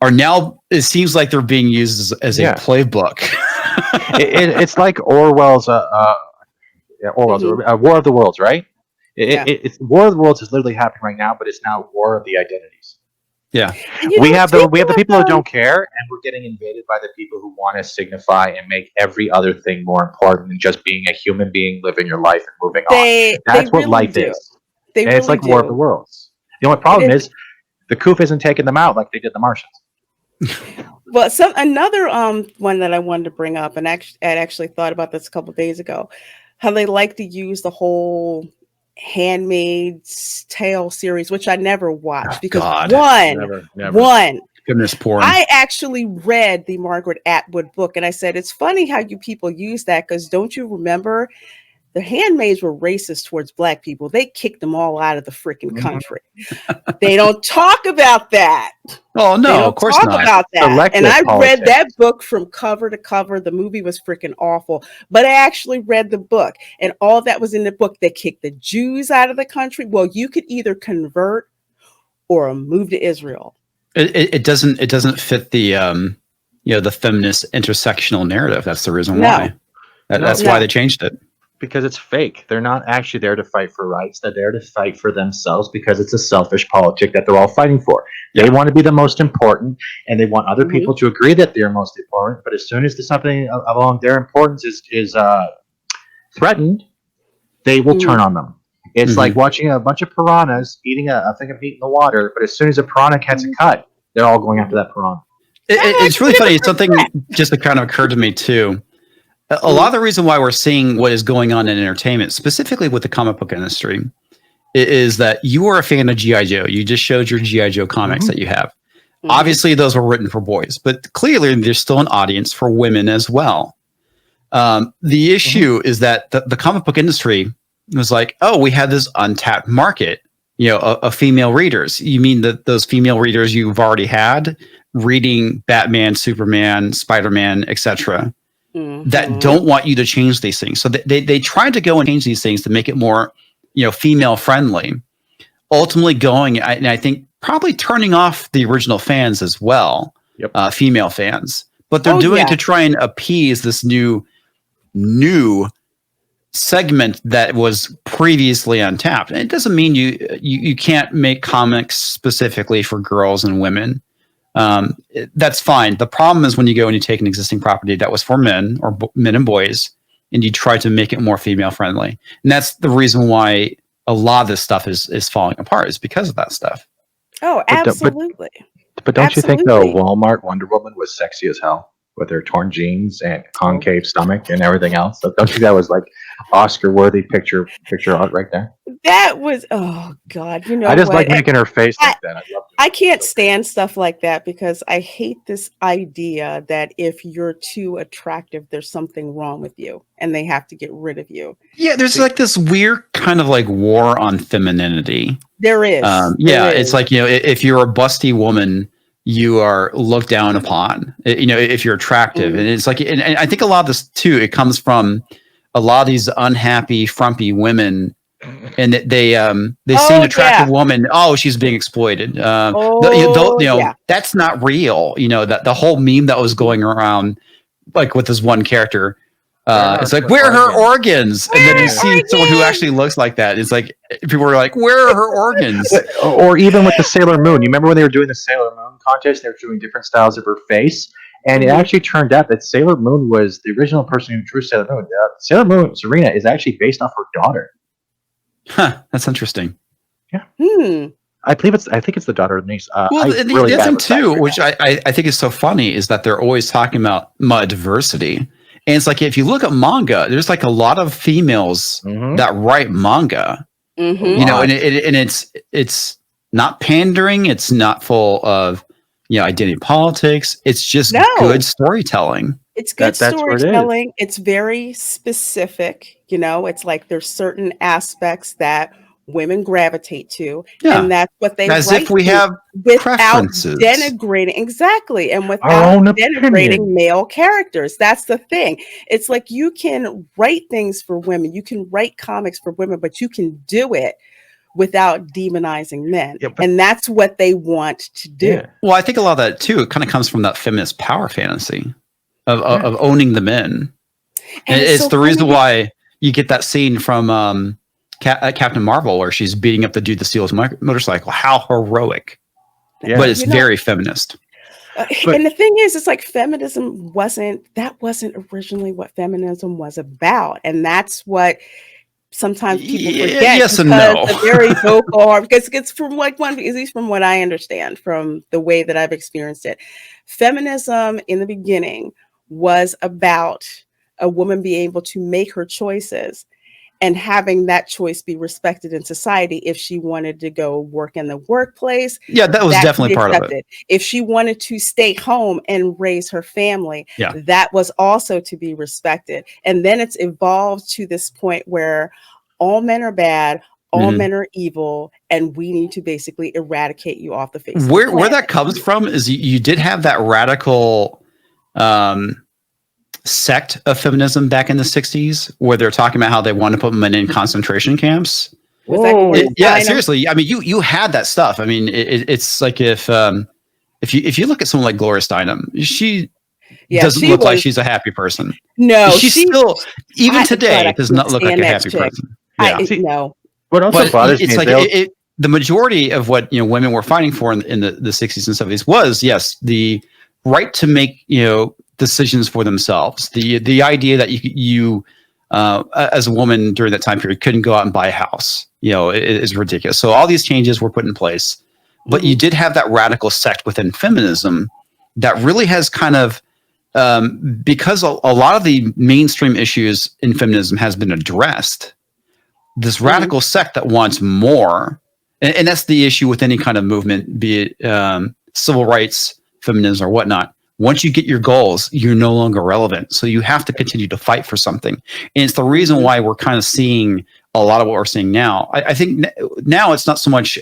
[SPEAKER 3] are now, it seems like they're being used as a playbook.
[SPEAKER 4] It's like Orwell's War of the Worlds, right? It's War of the Worlds is literally happening right now, but it's now War of the Identities.
[SPEAKER 3] Yeah,
[SPEAKER 4] we have the people who don't care, and we're getting invaded by the people who want to signify and make every other thing more important than just being a human being, living your life, and moving on. That's what life is. It's like War of the Worlds. The only problem is the Koof isn't taking them out like they did the Martians.
[SPEAKER 5] Well, another one that I wanted to bring up, and I actually thought about this a couple of days ago, how they like to use the whole Handmaid's Tale series, which I never watched because one,
[SPEAKER 3] goodness porn.
[SPEAKER 5] I actually read the Margaret Atwood book, and I said, it's funny how you people use that, because don't you remember the handmaids were racist towards Black people? They kicked them all out of the freaking country. They don't talk about that.
[SPEAKER 3] Oh no, of course not.
[SPEAKER 5] About that.
[SPEAKER 4] Selective
[SPEAKER 5] and I
[SPEAKER 4] politics.
[SPEAKER 5] read that book from cover to cover. The movie was freaking awful, but I actually read the book, and all that was in the book. They kicked the Jews out of the country. Well, you could either convert or move to Israel.
[SPEAKER 3] It doesn't fit the the feminist intersectional narrative. That's the reason why. That's why they changed it.
[SPEAKER 4] Because it's fake. They're not actually there to fight for rights. They're there to fight for themselves because it's a selfish politic that they're all fighting for. They want to be the most important, and they want other people to agree that they're most important. But as soon as something along their importance is threatened, they will turn on them. It's like watching a bunch of piranhas eating a thing of meat in the water, but as soon as a piranha gets a cut, they're all going after that piranha.
[SPEAKER 3] It's really funny. Something just kind of occurred to me too. A lot of the reason why we're seeing what is going on in entertainment, specifically with the comic book industry, is that you are a fan of G.I. Joe. You just showed your G.I. Joe comics that you have. Obviously, those were written for boys, but clearly there's still an audience for women as well. The issue is that the comic book industry was like, oh, we have this untapped market, of female readers. You mean that those female readers you've already had reading Batman, Superman, Spider-Man, etc., that don't want you to change these things. So they tried to go and change these things to make it more, female friendly. Ultimately and I think probably turning off the original fans as well, female fans. But they're doing it to try and appease this new segment that was previously untapped. And it doesn't mean you can't make comics specifically for girls and women. That's fine. The problem is when you go and you take an existing property that was for men or men and boys, and you try to make it more female friendly. And that's the reason why a lot of this stuff is falling apart, is because of that stuff.
[SPEAKER 5] Oh, absolutely.
[SPEAKER 4] But don't you think though, Walmart Wonder Woman was sexy as hell with her torn jeans and concave stomach and everything else? So don't you think that was like Oscar-worthy picture art right there?
[SPEAKER 5] That was, oh God,
[SPEAKER 4] I just like making her face like that.
[SPEAKER 5] I can't stand stuff like that because I hate this idea that if you're too attractive, there's something wrong with you and they have to get rid of you.
[SPEAKER 3] Yeah, there's like this weird kind of like war on femininity.
[SPEAKER 5] There is.
[SPEAKER 3] It's like, if you're a busty woman, you are looked down upon, if you're attractive. And it's like, and I think a lot of this too, it comes from a lot of these unhappy, frumpy women, and they see an attractive woman. Oh, she's being exploited. That's not real. That the whole meme that was going around, like with this one character, it's like, where are her organs? And then you see someone who actually looks like that. It's like people were like, where are her organs?
[SPEAKER 4] Or even with the Sailor Moon. You remember when they were doing the Sailor Moon contest? They were doing different styles of her face. And it actually turned out that Sailor Moon was the original person who drew Sailor Moon. Sailor Moon, Serena, is actually based off her daughter.
[SPEAKER 3] Huh, that's interesting.
[SPEAKER 4] Yeah. I think it's the daughter of the niece.
[SPEAKER 3] The other thing too, which I think is so funny, is that they're always talking about diversity. And it's like, if you look at manga, there's like a lot of females that write manga. And it's not pandering. It's not full of identity politics. It's just good storytelling.
[SPEAKER 5] It's good storytelling. It's very specific. It's like there's certain aspects that women gravitate to,
[SPEAKER 3] Yeah.
[SPEAKER 5] and that's what they
[SPEAKER 3] As
[SPEAKER 5] write
[SPEAKER 3] if we
[SPEAKER 5] to
[SPEAKER 3] have
[SPEAKER 5] without
[SPEAKER 3] preferences.
[SPEAKER 5] denigrating, exactly, and
[SPEAKER 4] Our
[SPEAKER 5] without
[SPEAKER 4] own
[SPEAKER 5] denigrating
[SPEAKER 4] opinion.
[SPEAKER 5] male characters. That's the thing. It's like you can write things for women, you can write comics for women, but you can do it without demonizing men.
[SPEAKER 4] Yeah, but-
[SPEAKER 5] And that's what they want to do.
[SPEAKER 4] Yeah.
[SPEAKER 3] Well, I think a lot of that too, it kind of comes from that feminist power fantasy of owning the men.
[SPEAKER 5] And
[SPEAKER 3] It's
[SPEAKER 5] so
[SPEAKER 3] the reason
[SPEAKER 5] funny.
[SPEAKER 3] why you get that scene from Captain Marvel where she's beating up the dude that steals motorcycle. How heroic.
[SPEAKER 4] Yeah.
[SPEAKER 3] But it's
[SPEAKER 5] You know-
[SPEAKER 3] very feminist.
[SPEAKER 4] But-
[SPEAKER 5] And the thing is, it's like feminism wasn't originally what feminism was about. And that's what sometimes people
[SPEAKER 3] Yeah,
[SPEAKER 5] forget.
[SPEAKER 3] yes and
[SPEAKER 5] because
[SPEAKER 3] no.
[SPEAKER 5] the very vocal, because it's from like at least from what I understand, from the way that I've experienced it. Feminism in the beginning was about a woman being able to make her choices and having that choice be respected in society. If she wanted to go work in the workplace,
[SPEAKER 3] Yeah, that was
[SPEAKER 5] that could
[SPEAKER 3] definitely
[SPEAKER 5] be
[SPEAKER 3] part of it.
[SPEAKER 5] accepted. If she wanted to stay home and raise her family,
[SPEAKER 3] Yeah.
[SPEAKER 5] that was also to be respected. And then it's evolved to this point where all men are bad, all
[SPEAKER 3] Mhm.
[SPEAKER 5] men are evil, and we need to basically eradicate you off the face of the
[SPEAKER 3] Where
[SPEAKER 5] planet.
[SPEAKER 3] that comes from is you did have that radical sect of feminism back in the 60s where they're talking about how they want to put men in concentration camps.
[SPEAKER 5] Was that
[SPEAKER 4] Whoa.
[SPEAKER 5] Gloria
[SPEAKER 3] Yeah,
[SPEAKER 5] Steinem?
[SPEAKER 3] seriously. I mean, you had that stuff. I mean, it's like if you look at someone like Gloria Steinem, she
[SPEAKER 5] Yeah,
[SPEAKER 3] doesn't
[SPEAKER 5] she
[SPEAKER 3] look like
[SPEAKER 5] was-
[SPEAKER 3] she's a happy person.
[SPEAKER 5] No,
[SPEAKER 3] She's still even
[SPEAKER 5] I-
[SPEAKER 3] today
[SPEAKER 5] God, I
[SPEAKER 3] does
[SPEAKER 5] can't
[SPEAKER 3] not look like
[SPEAKER 5] stand
[SPEAKER 3] a
[SPEAKER 5] that
[SPEAKER 3] happy
[SPEAKER 5] chick.
[SPEAKER 3] person. Yeah.
[SPEAKER 4] See,
[SPEAKER 5] No.
[SPEAKER 4] What also
[SPEAKER 3] But
[SPEAKER 4] bothers me
[SPEAKER 3] it's
[SPEAKER 4] is
[SPEAKER 3] like
[SPEAKER 4] they'll-
[SPEAKER 3] the majority of what women were fighting for in the 60s and 70s was the right to make decisions for themselves. The idea that you as a woman during that time period couldn't go out and buy a house is ridiculous. So all these changes were put in place, but you did have that radical sect within feminism that really has kind of because a lot of the mainstream issues in feminism has been addressed. This radical sect that wants more, and that's the issue with any kind of movement, be it civil rights, feminism, or whatnot. Once you get your goals, you're no longer relevant. So you have to continue to fight for something. And it's the reason why we're kind of seeing a lot of what we're seeing now. I think now it's not so much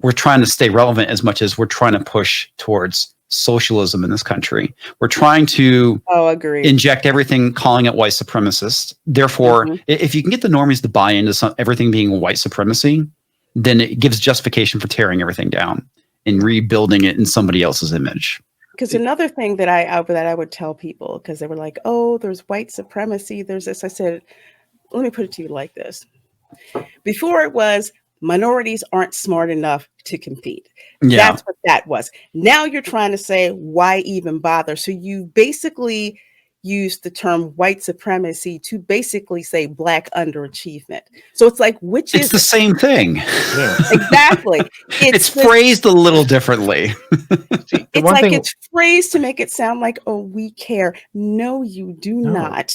[SPEAKER 3] we're trying to stay relevant as much as we're trying to push towards socialism in this country. We're trying to
[SPEAKER 5] Agreed.
[SPEAKER 3] inject everything, calling it white supremacist. Therefore, if you can get the normies to buy into everything being white supremacy, then it gives justification for tearing everything down and rebuilding it in somebody else's image.
[SPEAKER 5] Because another thing that I would tell people, because they were like, "Oh, there's white supremacy, there's this." I said, "Let me put it to you like this: before it was minorities aren't smart enough to compete.
[SPEAKER 3] Yeah.
[SPEAKER 5] That's what that was. Now you're trying to say, why even bother? So you basically use the term white supremacy to basically say black underachievement. So it's like, which
[SPEAKER 3] It's
[SPEAKER 5] is
[SPEAKER 3] the same thing.
[SPEAKER 4] Yeah.
[SPEAKER 5] exactly?
[SPEAKER 3] It's phrased a little differently.
[SPEAKER 4] See,
[SPEAKER 5] It's
[SPEAKER 4] one
[SPEAKER 5] like
[SPEAKER 4] thing-
[SPEAKER 5] it's phrased to make it sound like, oh, we care. No, you do
[SPEAKER 4] No.
[SPEAKER 5] not.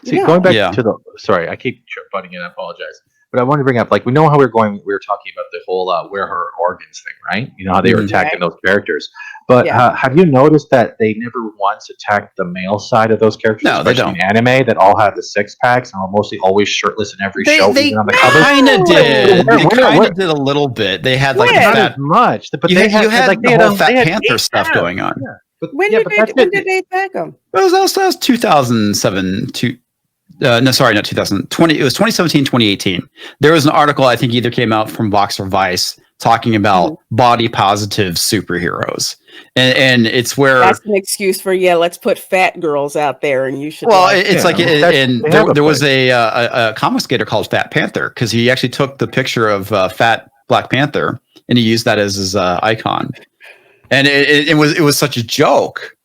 [SPEAKER 4] See,
[SPEAKER 5] No.
[SPEAKER 4] going back
[SPEAKER 3] Yeah.
[SPEAKER 4] to the sorry, I keep butting in. I apologize, but I want to bring up we know how we're going. We were talking about the whole where her organs thing, right? You know how they were
[SPEAKER 3] Mhm.
[SPEAKER 4] attacking those characters, but
[SPEAKER 5] Yeah.
[SPEAKER 4] have you noticed that they never once attacked the male side of those characters?
[SPEAKER 3] No, they
[SPEAKER 4] especially in anime that all have the six packs and are mostly always shirtless in every show,
[SPEAKER 3] They
[SPEAKER 4] even on the covers.
[SPEAKER 3] kind of did.
[SPEAKER 4] Where-
[SPEAKER 3] They
[SPEAKER 4] where-
[SPEAKER 3] kind
[SPEAKER 4] where-
[SPEAKER 3] of did a little bit. They had like
[SPEAKER 5] When?
[SPEAKER 3] the
[SPEAKER 4] Not
[SPEAKER 3] fat,
[SPEAKER 4] as much, but
[SPEAKER 3] you
[SPEAKER 4] they
[SPEAKER 3] had
[SPEAKER 4] had
[SPEAKER 3] the whole Fat
[SPEAKER 4] they had
[SPEAKER 3] Panther
[SPEAKER 4] 8
[SPEAKER 3] stuff
[SPEAKER 4] tabs.
[SPEAKER 3] going on.
[SPEAKER 4] Yeah. But,
[SPEAKER 5] When
[SPEAKER 4] yeah,
[SPEAKER 5] did
[SPEAKER 4] but
[SPEAKER 5] they
[SPEAKER 4] that's
[SPEAKER 5] when
[SPEAKER 4] it.
[SPEAKER 5] did they attack them?
[SPEAKER 3] That was 2007. No, sorry, not 2020. It was 2017, 2018. There was an article I think either came out from Vox or Vice talking about body positive superheroes, and it's where
[SPEAKER 5] That's an excuse for let's put fat girls out there, and you should.
[SPEAKER 3] well,
[SPEAKER 5] like
[SPEAKER 3] it's like and
[SPEAKER 4] they have a
[SPEAKER 3] there was
[SPEAKER 4] place.
[SPEAKER 3] a comic skater called Fat Panther because he actually took the picture of Fat Black Panther and he used that as his icon, and it was such a joke.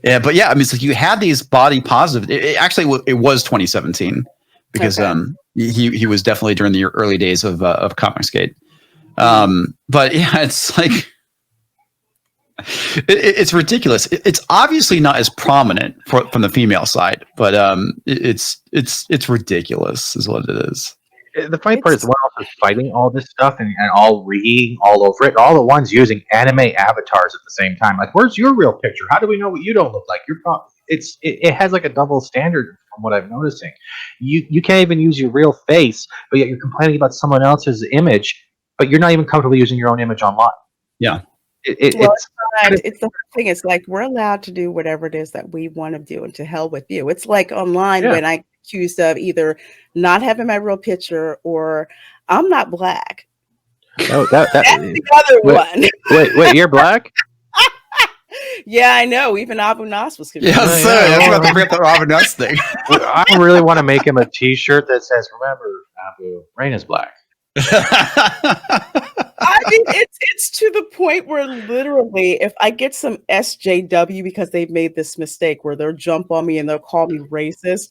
[SPEAKER 3] Yeah, but yeah, I mean, it's like you had these body positive. It was 2017 because he was definitely during the early days of Comixgate. But yeah, it's like it's ridiculous. It's obviously not as prominent from the female side, but it's ridiculous, is what it is.
[SPEAKER 4] The funny part is the one also fighting all this stuff and all reading all over it. All the ones using anime avatars at the same time. Like, where's your real picture? How do we know what you don't look like? It has like a double standard from what I'm noticing. You can't even use your real face, but yet you're complaining about someone else's image, but you're not even comfortable using your own image online.
[SPEAKER 3] Yeah.
[SPEAKER 5] Well, it's the thing. It's like we're allowed to do whatever it is that we want to do, and to hell with you. It's like online when I get accused of either not having my real picture or I'm not black.
[SPEAKER 4] Oh,
[SPEAKER 5] that's the other one.
[SPEAKER 4] Wait, you're black?
[SPEAKER 5] Yeah, I know. Even Abu Nas was confused.
[SPEAKER 3] Yeah, so I was about to bring up the Abu Nas thing.
[SPEAKER 4] I really want to make him a T-shirt that says, "Remember, Abu, Reina's black."
[SPEAKER 5] I mean, it's to the point where literally, if I get some SJW because they've made this mistake where they'll jump on me and they'll call me racist,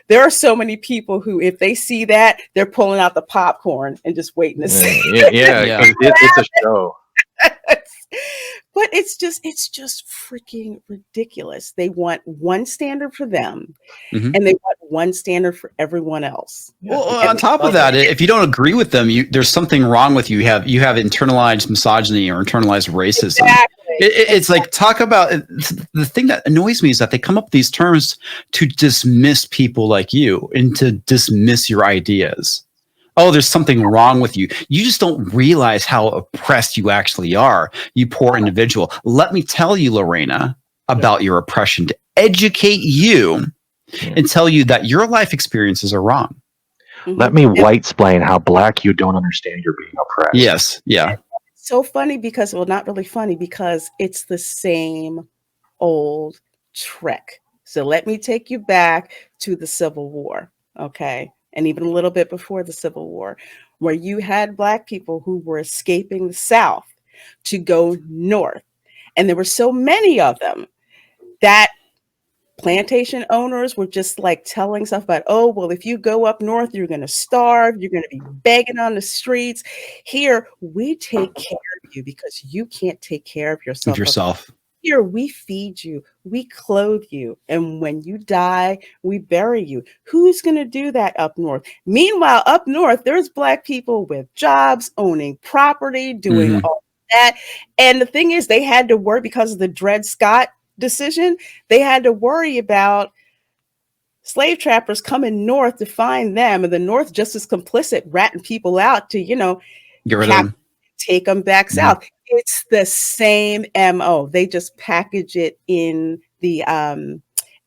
[SPEAKER 5] there are so many people who, if they see that, they're pulling out the popcorn and just waiting to see.
[SPEAKER 4] Yeah. It's a show.
[SPEAKER 5] But it's just freaking ridiculous. They want one standard for them, and they want one standard for everyone else.
[SPEAKER 3] Well, on top of that, if you don't agree with them, there's something wrong with you. You have internalized misogyny or internalized racism. Exactly. It's like, talk about the thing that annoys me is that they come up with these terms to dismiss people like you and to dismiss your ideas. Oh, there's something wrong with you. You just don't realize how oppressed you actually are, you poor individual. Let me tell you, Lorena, about your oppression, to educate you and tell you that your life experiences are wrong.
[SPEAKER 4] Let me white-splain how black you don't understand you're being oppressed.
[SPEAKER 3] Yes, yeah.
[SPEAKER 5] It's so funny because, well, not really funny, because it's the same old trick. So let me take you back to the Civil War, okay? And even a little bit before the Civil War, where you had Black people who were escaping the South to go north. And there were so many of them that plantation owners were just like telling stuff about, oh, well, if you go up north, you're going to starve. You're going to be begging on the streets. Here, we take care of you because you can't take care of yourself. Here, we feed you, we clothe you, and when you die, we bury you. Who's going to do that up north? Meanwhile, up north, there's Black people with jobs, owning property, doing all that. And the thing is, they had to worry because of the Dred Scott decision. They had to worry about slave trappers coming north to find them, and the North just as complicit, ratting people out to,
[SPEAKER 3] get rid of them.
[SPEAKER 5] Take them back south. It's the same MO. They just package it in the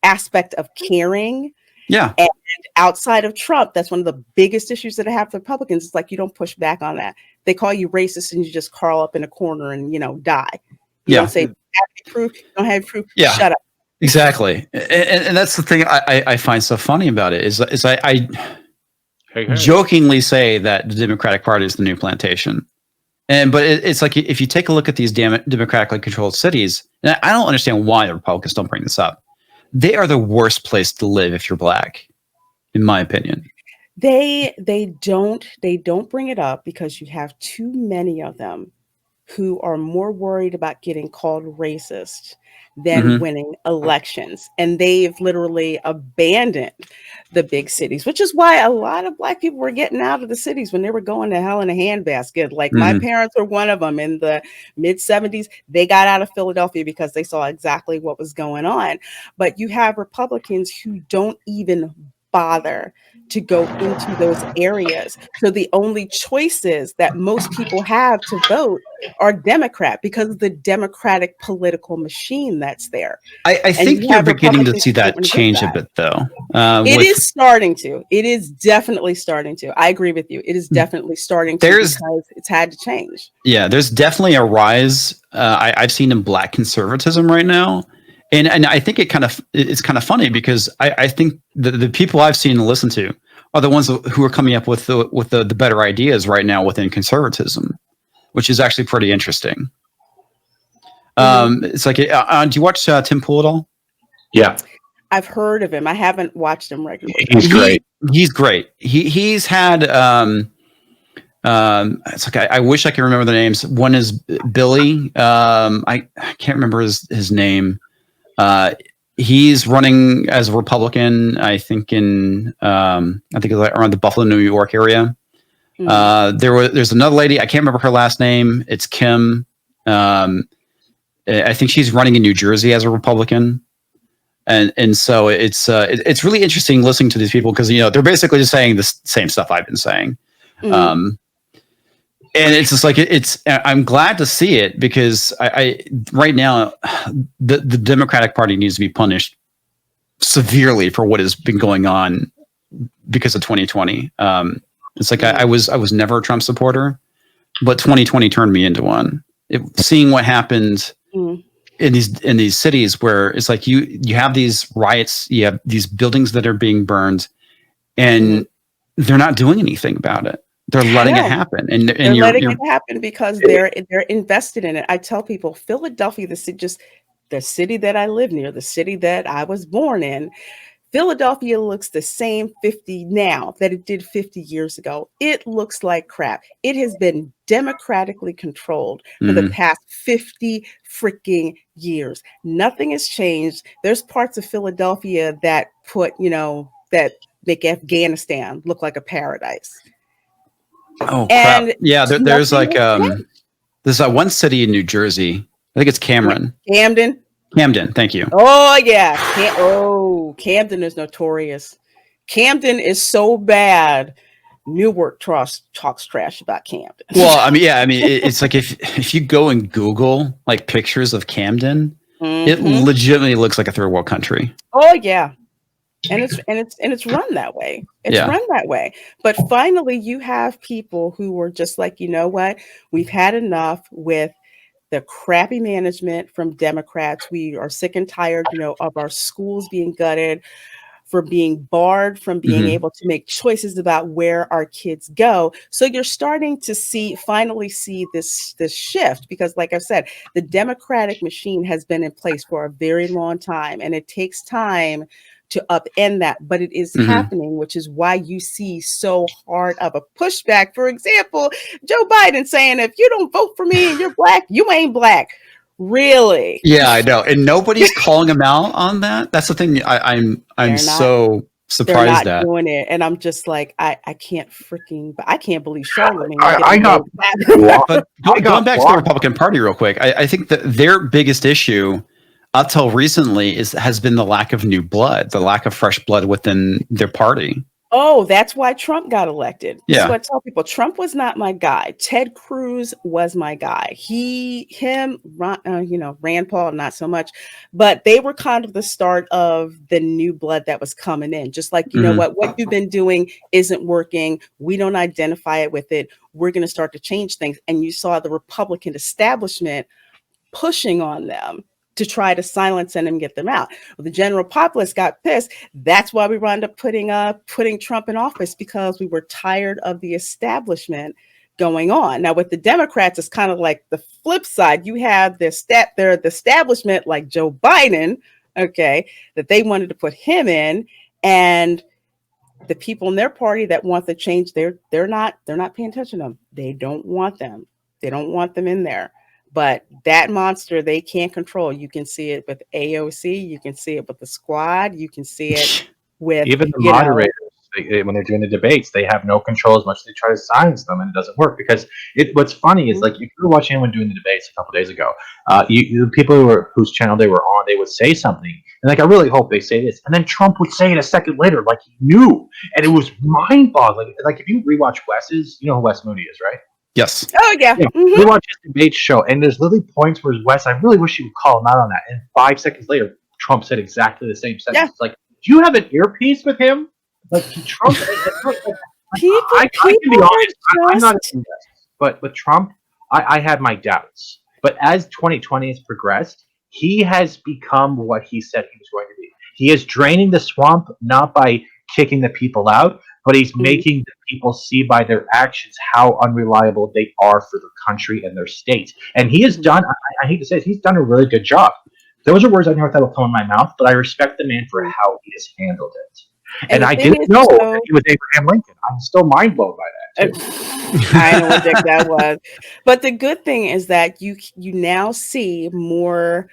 [SPEAKER 5] aspect of caring.
[SPEAKER 3] Yeah.
[SPEAKER 5] And outside of Trump, that's one of the biggest issues that I have with Republicans. It's like, you don't push back on that. They call you racist and you just curl up in a corner and, die. You don't say, have any proof? You don't have proof?
[SPEAKER 3] Yeah.
[SPEAKER 5] Shut up.
[SPEAKER 3] Exactly. And that's the thing I find so funny about it is I jokingly say that the Democratic Party is the new plantation. But it's like, if you take a look at these democratically controlled cities, and I don't understand why the Republicans don't bring this up. They are the worst place to live if you're Black, in my opinion.
[SPEAKER 5] They don't bring it up because you have too many of them who are more worried about getting called racist than winning elections. And they've literally abandoned the big cities, which is why a lot of Black people were getting out of the cities when they were going to hell in a handbasket. Like my parents were one of them in the mid 70s. They got out of Philadelphia because they saw exactly what was going on. But you have Republicans who don't even bother to go into those areas. So the only choices that most people have to vote are Democrat because of the Democratic political machine that's there.
[SPEAKER 3] I think you're beginning to see that change a bit, though.
[SPEAKER 5] It is starting to. It is definitely starting to. I agree with you. It is definitely starting to because it's had to change.
[SPEAKER 3] Yeah, there's definitely a rise I've seen in Black conservatism right now. And I think it's kind of funny because I think the people I've seen and listened to are the ones who are coming up with the better ideas right now within conservatism, which is actually pretty interesting. It's like, do you watch Tim Pool at all?
[SPEAKER 4] Yeah,
[SPEAKER 5] I've heard of him. I haven't watched him regularly.
[SPEAKER 4] He's great.
[SPEAKER 3] He's great. He's had it's like I wish I could remember the names. One is Billy. I can't remember his name. He's running as a Republican, I think it's around the Buffalo, New York area. There's another lady, I can't remember her last name. It's Kim. I think she's running in New Jersey as a Republican. And so it's really interesting listening to these people because they're basically just saying the same stuff I've been saying.
[SPEAKER 5] Mhm.
[SPEAKER 3] And it's just like I'm glad to see it because I right now the Democratic Party needs to be punished severely for what has been going on because of 2020. It's like I was never a Trump supporter, but 2020 turned me into one. Seeing what happened in these cities where it's like you have these riots, you have these buildings that are being burned, and they're not doing anything about it. They're letting it happen, and
[SPEAKER 5] they're letting it happen because they're invested in it. I tell people, Philadelphia, the city that I live near, the city that I was born in, Philadelphia looks the same 50 now that it did 50 years ago. It looks like crap. It has been democratically controlled for the past 50 freaking years. Nothing has changed. There's parts of Philadelphia that that make Afghanistan look like a paradise.
[SPEAKER 3] Oh crap! Yeah, there's like there's that one city in New Jersey. I think it's Camden. Thank you.
[SPEAKER 5] Oh yeah. Camden is notorious. Camden is so bad. Newark talks trash about Camden.
[SPEAKER 3] Well, it's like if you go and Google like pictures of Camden, it legitimately looks like a third world country.
[SPEAKER 5] Oh yeah. And it's run that way. Run that way. But finally, you have people who were just like, you know what? We've had enough with the crappy management from Democrats. We are sick and tired, of our schools being gutted, for being barred from being able to make choices about where our kids go. So you're starting to finally see this shift because, like I've said, the Democratic machine has been in place for a very long time, and it takes time to upend that, but it is happening, which is why you see so hard of a pushback. For example, Joe Biden saying, if you don't vote for me and you're black, you ain't black. Really?
[SPEAKER 3] Yeah, I know. And nobody's calling him out on that. That's the thing I'm so surprised
[SPEAKER 5] they're not
[SPEAKER 3] at.
[SPEAKER 5] doing it. And I'm just like, I can't believe Charlamagne.
[SPEAKER 3] But going back to the Republican Party real quick, I think that their biggest issue up till recently has been the lack of new blood, the lack of fresh blood within their party.
[SPEAKER 5] Oh, that's why Trump got elected.
[SPEAKER 3] Yeah.
[SPEAKER 5] That's what I tell people. Trump was not my guy. Ted Cruz was my guy. Rand Paul, not so much, but they were kind of the start of the new blood that was coming in. Just like, you know what you've been doing isn't working. We don't identify it with it. We're going to start to change things. And you saw the Republican establishment pushing on them to try to silence them and get them out. Well, the general populace got pissed. That's why we wound up putting Trump in office, because we were tired of the establishment going on. Now with the Democrats, it's kind of like the flip side. You have the establishment like Joe Biden, okay, that they wanted to put him in, and the people in their party that want the change, they're not paying attention to them. They don't want them. They don't want them in there. But that monster, they can't control. You can see it with AOC. You can see it with the squad. You can see it with
[SPEAKER 4] even the moderators. When they're doing the debates, they have no control as much as they try to silence them, and it doesn't work because what's funny is, like, if you were watching anyone doing the debates a couple days ago, the people whose channel they were on, they would say something, and like, I really hope they say this, and then Trump would say it a second later, like he knew, and it was mind-boggling. Like, if you rewatch Wes's, you know who Wes Moody is, right?
[SPEAKER 3] Yes.
[SPEAKER 5] Oh yeah.
[SPEAKER 4] We watch his debate show, and there's literally points where Wes, I really wish you would call him out on that. And 5 seconds later, Trump said exactly the same sentence.
[SPEAKER 5] Yeah.
[SPEAKER 4] Like, do you have an earpiece with him? Like, Trump. I can be honest. I'm not into this, but with Trump, I had my doubts. But as 2020 has progressed, he has become what he said he was going to be. He is draining the swamp, not by kicking the people out, but he's making the people see by their actions how unreliable they are for the country and their state. And he has done, I hate to say it, he's done a really good job. Those are words I never thought would come in my mouth, but I respect the man for how he has handled it. And I didn't know that he was Abraham Lincoln. I'm still mind blown by that, too.
[SPEAKER 5] I know what that was. But the good thing is that you now see more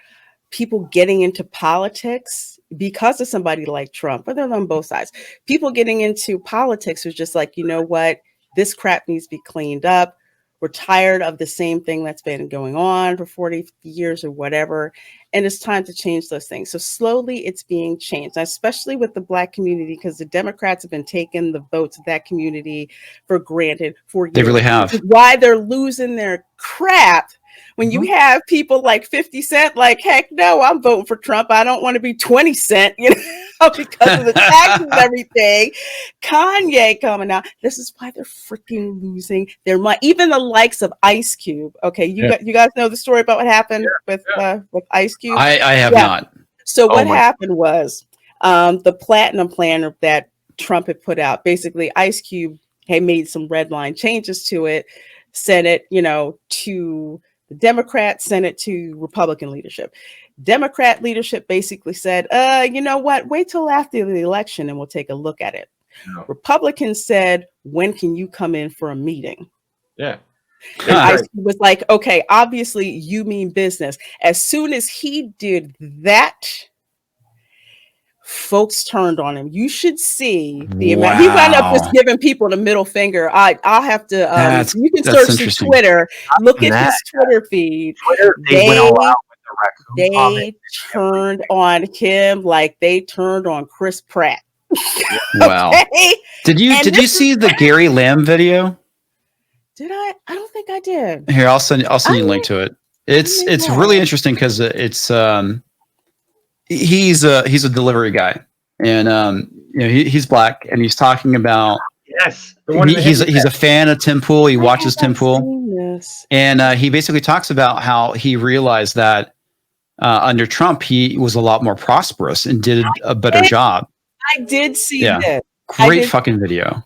[SPEAKER 5] people getting into politics because of somebody like Trump, but they're on both sides. People getting into politics are just like, you know what, this crap needs to be cleaned up. We're tired of the same thing that's been going on for 40 years or whatever. And it's time to change those things. So slowly it's being changed, especially with the Black community, because the Democrats have been taking the votes of that community for granted for years.
[SPEAKER 3] They really have.
[SPEAKER 5] Which is why they're losing their crap. When you have people like 50 Cent, like, heck no, I'm voting for Trump. I don't want to be 20 Cent, because of the taxes and everything. Kanye coming out. This is why they're freaking losing their money. Even the likes of Ice Cube. Okay, you guys know the story about what happened with Ice Cube?
[SPEAKER 3] I have not.
[SPEAKER 5] So what happened was the Platinum Plan that Trump had put out, basically Ice Cube had made some red line changes to it, sent it, to the Democrat, sent it to Republican leadership. Democrat leadership basically said, you know what, wait till after the election and we'll take a look at it. No. Republicans said, when can you come in for a meeting?
[SPEAKER 4] Yeah.
[SPEAKER 5] I was like, okay, obviously you mean business. As soon as he did that, folks turned on him. You should see the amount. He wound up just giving people the middle finger. I'll have to. You can search through Twitter. Look at his Twitter feed. They turned on him like they turned on Chris Pratt.
[SPEAKER 3] Wow. Okay? Did you see the Gary Lamb video?
[SPEAKER 5] Did I? I don't think I did.
[SPEAKER 3] Here, I'll send you a link to it. It's really interesting because it's he's a delivery guy, and he's Black, and he's talking about he's a fan of Tim Pool. He watches Tim Pool, and he basically talks about how he realized that under Trump he was a lot more prosperous and did a better job.
[SPEAKER 5] I did see that.
[SPEAKER 3] Great fucking video.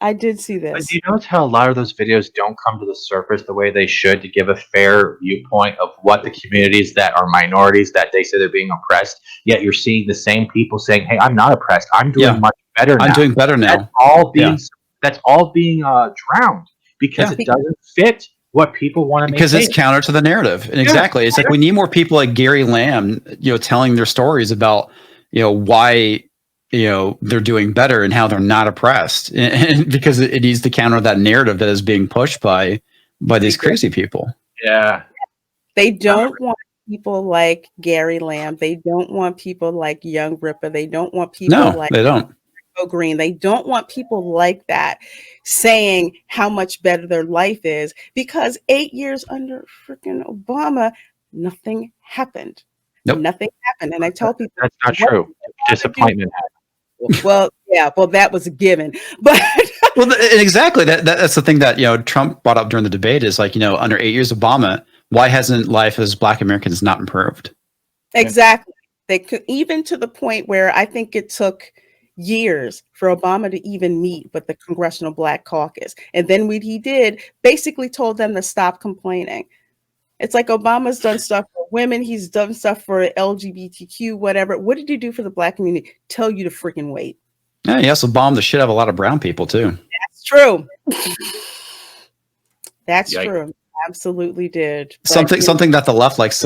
[SPEAKER 5] I did see this.
[SPEAKER 4] But do you notice how a lot of those videos don't come to the surface the way they should to give a fair viewpoint of what the communities that are minorities that they say they're being oppressed, yet you're seeing the same people saying, hey, I'm not oppressed. I'm doing much better now.
[SPEAKER 3] I'm doing better now.
[SPEAKER 4] That's all being drowned because it doesn't fit what people want to make.
[SPEAKER 3] Because it's counter to the narrative. And exactly. It's like we need more people like Gary Lamb, telling their stories about, why they're doing better and how they're not oppressed, and because it needs to counter that narrative that is being pushed by these crazy people.
[SPEAKER 4] Yeah,
[SPEAKER 5] they don't want people like Gary Lamb. They don't want people like Young Ripper. They don't want people like
[SPEAKER 3] they don't.
[SPEAKER 5] Green. They don't want people like that saying how much better their life is, because 8 years under freaking Obama, nothing happened.
[SPEAKER 3] Nope.
[SPEAKER 5] Nothing happened. And I tell people
[SPEAKER 4] that's not true. Disappointment happened.
[SPEAKER 5] Well, that was a given. But
[SPEAKER 3] exactly. That's the thing that Trump brought up during the debate is like, under 8 years of Obama, why hasn't life as Black Americans not improved?
[SPEAKER 5] Exactly. They could, even to the point where I think it took years for Obama to even meet with the Congressional Black Caucus. And then what he did, basically told them to stop complaining. It's like Obama's done stuff for women. He's done stuff for LGBTQ, whatever. What did he do for the Black community? Tell you to freaking wait.
[SPEAKER 3] Yeah, he also bombed the shit out of a lot of brown people too.
[SPEAKER 5] That's true. That's true. Absolutely did.
[SPEAKER 3] But, something that the left likes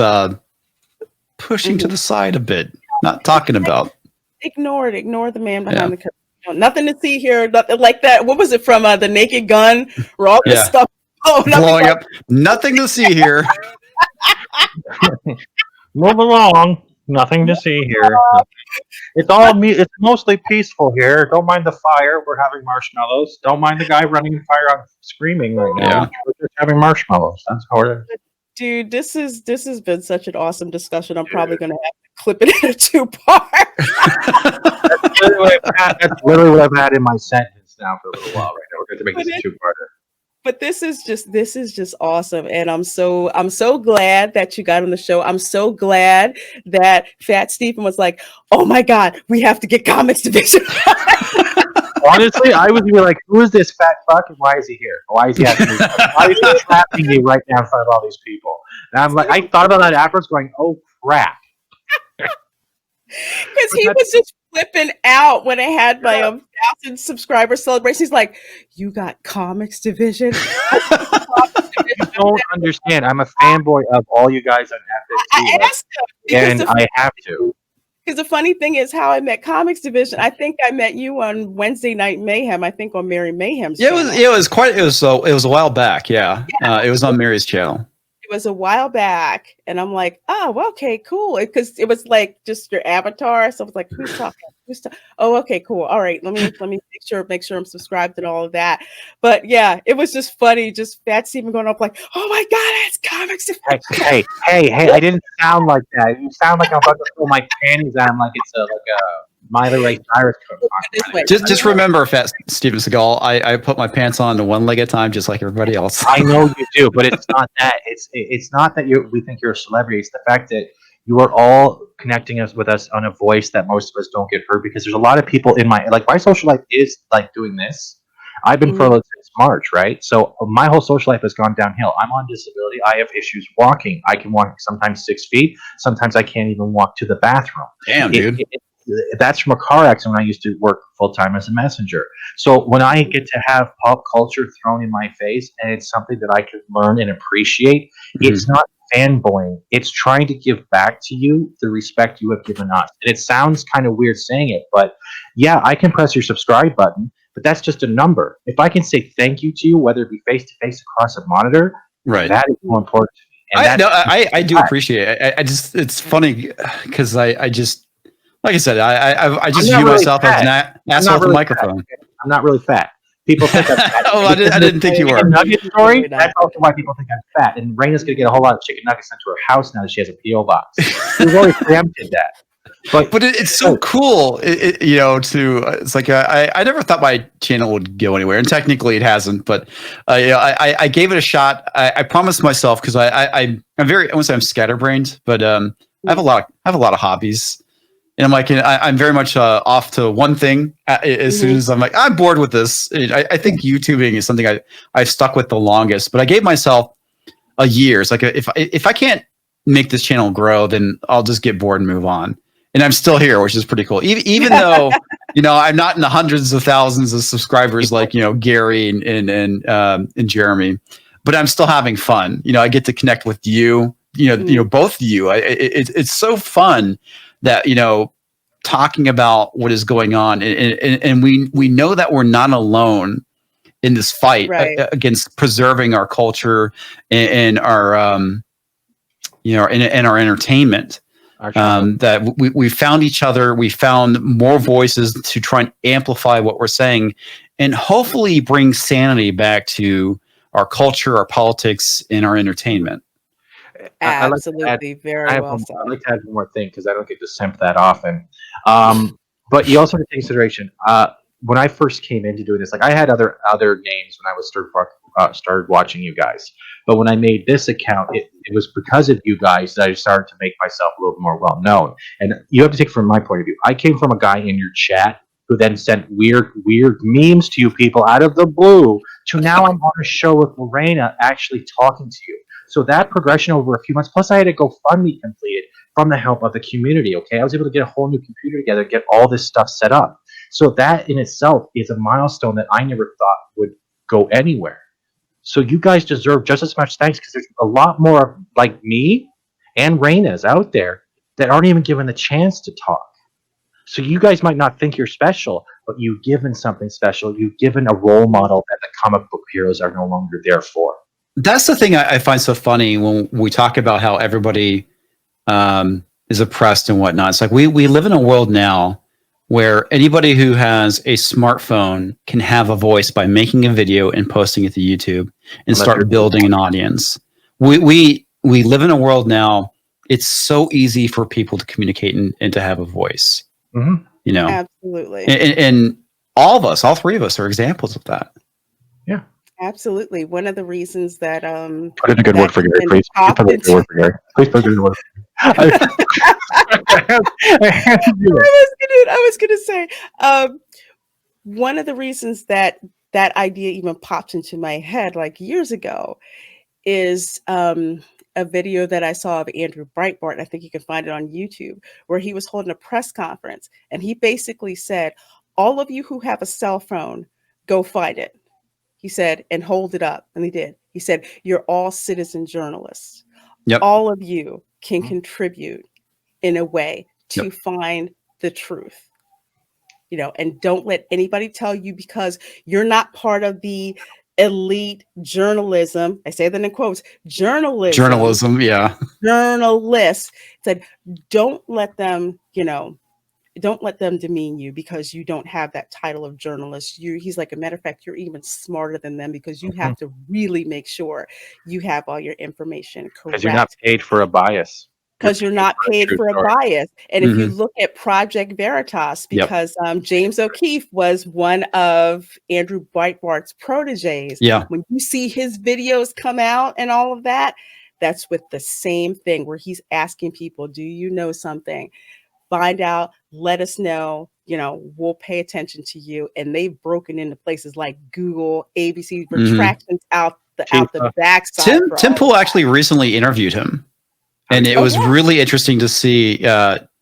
[SPEAKER 3] pushing to the side a bit, not talking about.
[SPEAKER 5] Ignore the man behind the curtain. Nothing to see here. Nothing like that. What was it from The Naked Gun? Where all this stuff
[SPEAKER 3] blowing up. Nothing to see here.
[SPEAKER 6] Move along. Nothing to see here.
[SPEAKER 4] It's mostly peaceful here. Don't mind the fire. We're having marshmallows. Don't mind the guy running in fire. I'm screaming right now.
[SPEAKER 3] Yeah.
[SPEAKER 4] We're just having marshmallows. That's how it is.
[SPEAKER 5] Dude, this has been such an awesome discussion. I'm probably going to have to clip it into 2 parts.
[SPEAKER 4] That's literally what I've had in my sentence now for a little while right now. We're going to make this a 2-parter.
[SPEAKER 5] But this is just awesome, and I'm so glad that you got on the show. I'm so glad that Fat Stephen was like, "Oh my God, we have to get Comix Division."
[SPEAKER 4] Honestly, I was like, "Who is this fat fuck, and why is he here? Why is he asking me? Why is he trapping me right now in front of all these people?" And I'm like, I thought about that afterwards, going, "Oh crap."
[SPEAKER 5] Because he was just flipping out when I had my 1,000 subscriber celebration. He's like, "You got Comix Division?"
[SPEAKER 4] You don't understand. I'm a fanboy of all you guys on FNC.
[SPEAKER 5] I asked him,
[SPEAKER 4] and I have to.
[SPEAKER 5] Because the funny thing is how I met Comix Division. I think I met you on Wednesday Night Mayhem. I think on Mary Mayhem's
[SPEAKER 3] Yeah,
[SPEAKER 5] channel.
[SPEAKER 3] it was a while back. Yeah, it was on Mary's channel.
[SPEAKER 5] It was a while back, and I'm like, oh, well, okay, cool. Because it was like just your avatar. So I was like, who's talking? Who's talking? Oh, okay, cool. All right, let me make sure I'm subscribed and all of that. But yeah, it was just funny. Just Fat Steven going up like, oh my god, it's Comix Division.
[SPEAKER 4] Hey! I didn't sound like that. You sound like I'm about to throw my panties on like it's a Miley Ray Cyrus.
[SPEAKER 3] Just remember, Fat Steven Seagal, I put my pants on to one leg at a time, just like everybody else.
[SPEAKER 4] I know you do, but it's not that. It's not that we think you're a celebrity. It's the fact that you are all connecting us with us on a voice that most of us don't get heard, because there's a lot of people in my social life is like doing this. I've been furloughed since March, right? So my whole social life has gone downhill. I'm on disability. I have issues walking. I can walk sometimes 6 feet. Sometimes I can't even walk to the bathroom.
[SPEAKER 3] Damn, dude.
[SPEAKER 4] That's from a car accident when I used to work full time as a messenger. So when I get to have pop culture thrown in my face, and it's something that I can learn and appreciate, it's not fanboying. It's trying to give back to you the respect you have given us. And it sounds kind of weird saying it, but yeah, I can press your subscribe button, but that's just a number. If I can say thank you to you, whether it be face to face across a monitor,
[SPEAKER 3] Right,
[SPEAKER 4] that is more important to me.
[SPEAKER 3] And I do appreciate it. I just, it's funny because I just, like I said, I just view myself as an asshole with a microphone.
[SPEAKER 4] I'm not really fat. People think I'm fat.
[SPEAKER 3] Oh, I didn't think you were.
[SPEAKER 4] Nugget story. That's also why people think I'm fat. And Raina's gonna get a whole lot of chicken nuggets sent to her house now that she has a PO box. We've already preempted that. But
[SPEAKER 3] it's so cool, it's like I never thought my channel would go anywhere, and technically it hasn't. But I gave it a shot. I promised myself, because I'm very, I won't say I'm scatterbrained, but I have a lot of hobbies. And I'm like, I'm very much off to one thing as soon as I'm like, I'm bored with this. I think YouTubing is something I've stuck with the longest, but I gave myself a year. It's like, if I can't make this channel grow, then I'll just get bored and move on. And I'm still here, which is pretty cool. Even though, I'm not in the hundreds of thousands of subscribers like, Gary and Jeremy, but I'm still having fun. I get to connect with you, both of you. It's so fun that, talking about what is going on, and we know that we're not alone in this fight against preserving our culture and our and our entertainment. That we found each other, we found more voices to try and amplify what we're saying, and hopefully bring sanity back to our culture, our politics, and our entertainment.
[SPEAKER 5] Absolutely, very well said.
[SPEAKER 4] I'd like to add one more thing, because I don't get to simp that often. But you also have to take consideration. When I first came into doing this, like, I had other names when I was started watching you guys. But when I made this account, it was because of you guys that I started to make myself a little more well known. And you have to take it from my point of view. I came from a guy in your chat who then sent weird memes to you people out of the blue, to now I'm on a show with Reina actually talking to you. So that progression over a few months, plus I had a GoFundMe completed from the help of the community, okay? I was able to get a whole new computer together, get all this stuff set up. So that in itself is a milestone that I never thought would go anywhere. So you guys deserve just as much thanks, because there's a lot more like me and Reina's out there that aren't even given the chance to talk. So you guys might not think you're special, but you've given something special. You've given a role model that the comic book heroes are no longer there for.
[SPEAKER 3] That's the thing I find so funny when we talk about how everybody is oppressed and whatnot. It's like we live in a world now where anybody who has a smartphone can have a voice by making a video and posting it to YouTube and start building an audience. We live in a world now. It's so easy for people to communicate and to have a voice.
[SPEAKER 4] Mm-hmm.
[SPEAKER 5] Absolutely.
[SPEAKER 3] And all of us, all three of us, are examples of that.
[SPEAKER 4] Yeah.
[SPEAKER 5] Absolutely. One of the reasons that
[SPEAKER 4] put in a good word for Gary, please. Put in a good word for Gary. Please put in a good word.
[SPEAKER 5] I was gonna say one of the reasons that idea even popped into my head like years ago is a video that I saw of Andrew Breitbart. I think you can find it on YouTube, where he was holding a press conference, and he basically said, all of you who have a cell phone, go find it. He said, and hold it up. And he did. He said, you're all citizen journalists.
[SPEAKER 3] Yep.
[SPEAKER 5] All of you can contribute in a way to find the truth. And don't let anybody tell you, because you're not part of the elite journalism. I say that in quotes,
[SPEAKER 3] Journalism, yeah.
[SPEAKER 5] Journalists said, don't let them, don't let them demean you because you don't have that title of journalist. He's like, a matter of fact, you're even smarter than them, because you have to really make sure you have all your information correct.
[SPEAKER 4] Because you're not paid for a bias.
[SPEAKER 5] Because you're not paid for a bias. And if you look at Project Veritas, because James O'Keefe was one of Andrew Breitbart's proteges.
[SPEAKER 3] Yeah.
[SPEAKER 5] When you see his videos come out and all of that, that's with the same thing, where he's asking people, do you know something? Find out, let us know, we'll pay attention to you. And they've broken into places like Google, ABC, retractions out the backside.
[SPEAKER 3] Tim Pool actually recently interviewed him. And it was really interesting to see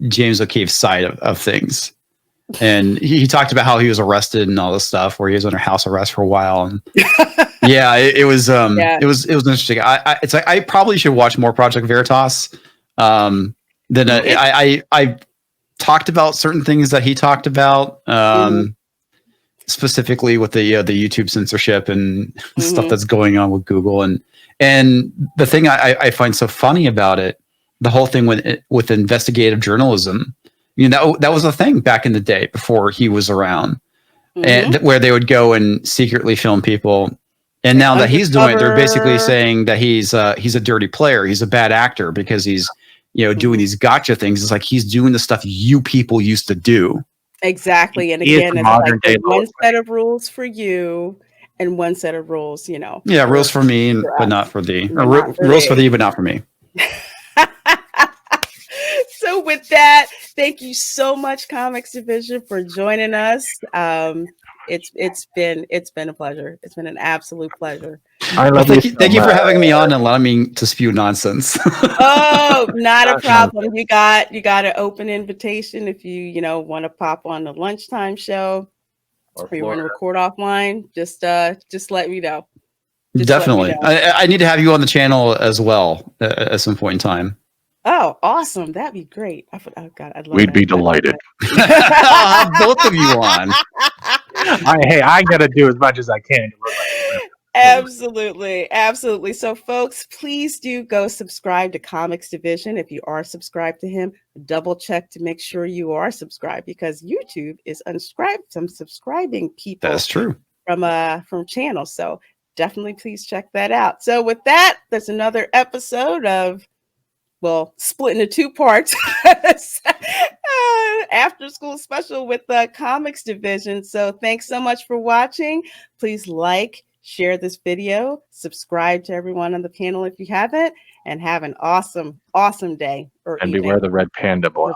[SPEAKER 3] James O'Keefe's side of things. And he talked about how he was arrested and all this stuff, where he was under house arrest for a while. And it was interesting. I probably should watch more Project Veritas. I talked about certain things that he talked about, specifically with the YouTube censorship and stuff that's going on with Google. And the thing I find so funny about it, the whole thing with investigative journalism, that was a thing back in the day before he was around, and where they would go and secretly film people. And now that he's doing it, they're basically saying that he's a dirty player. He's a bad actor because he's, doing these gotcha things. It's like he's doing the stuff you people used to do.
[SPEAKER 5] Exactly. And again, it's like one set of rules for you and one set of rules,
[SPEAKER 3] Yeah, rules for me, but not for thee. Rules for thee, but not for me.
[SPEAKER 5] So with that, thank you so much, Comix Division, for joining us. It's been a pleasure. It's been an absolute pleasure.
[SPEAKER 3] Thank you for having me on and allowing me to spew nonsense.
[SPEAKER 5] Oh, not a problem. You got an open invitation if you want to pop on the lunchtime show, or you want to record offline. Just let me know.
[SPEAKER 3] Definitely. I need to have you on the channel as well at some point in time.
[SPEAKER 5] Oh, awesome. That'd be great. Oh God, I'd love
[SPEAKER 4] We'd be delighted.
[SPEAKER 3] I'll have both of you on.
[SPEAKER 4] I got to do as much as I can.
[SPEAKER 5] Absolutely. So folks, please do go subscribe to Comix Division. If you are subscribed to him, double check to make sure you are subscribed, because YouTube is unsubscribing people.
[SPEAKER 3] That's true.
[SPEAKER 5] From channels. So definitely please check that out. So with that, there's another episode of, split into two parts, after school special with the Comix Division. So thanks so much for watching. Please share this video, subscribe to everyone on the panel if you haven't, and have an awesome day.
[SPEAKER 4] And beware the red panda boil.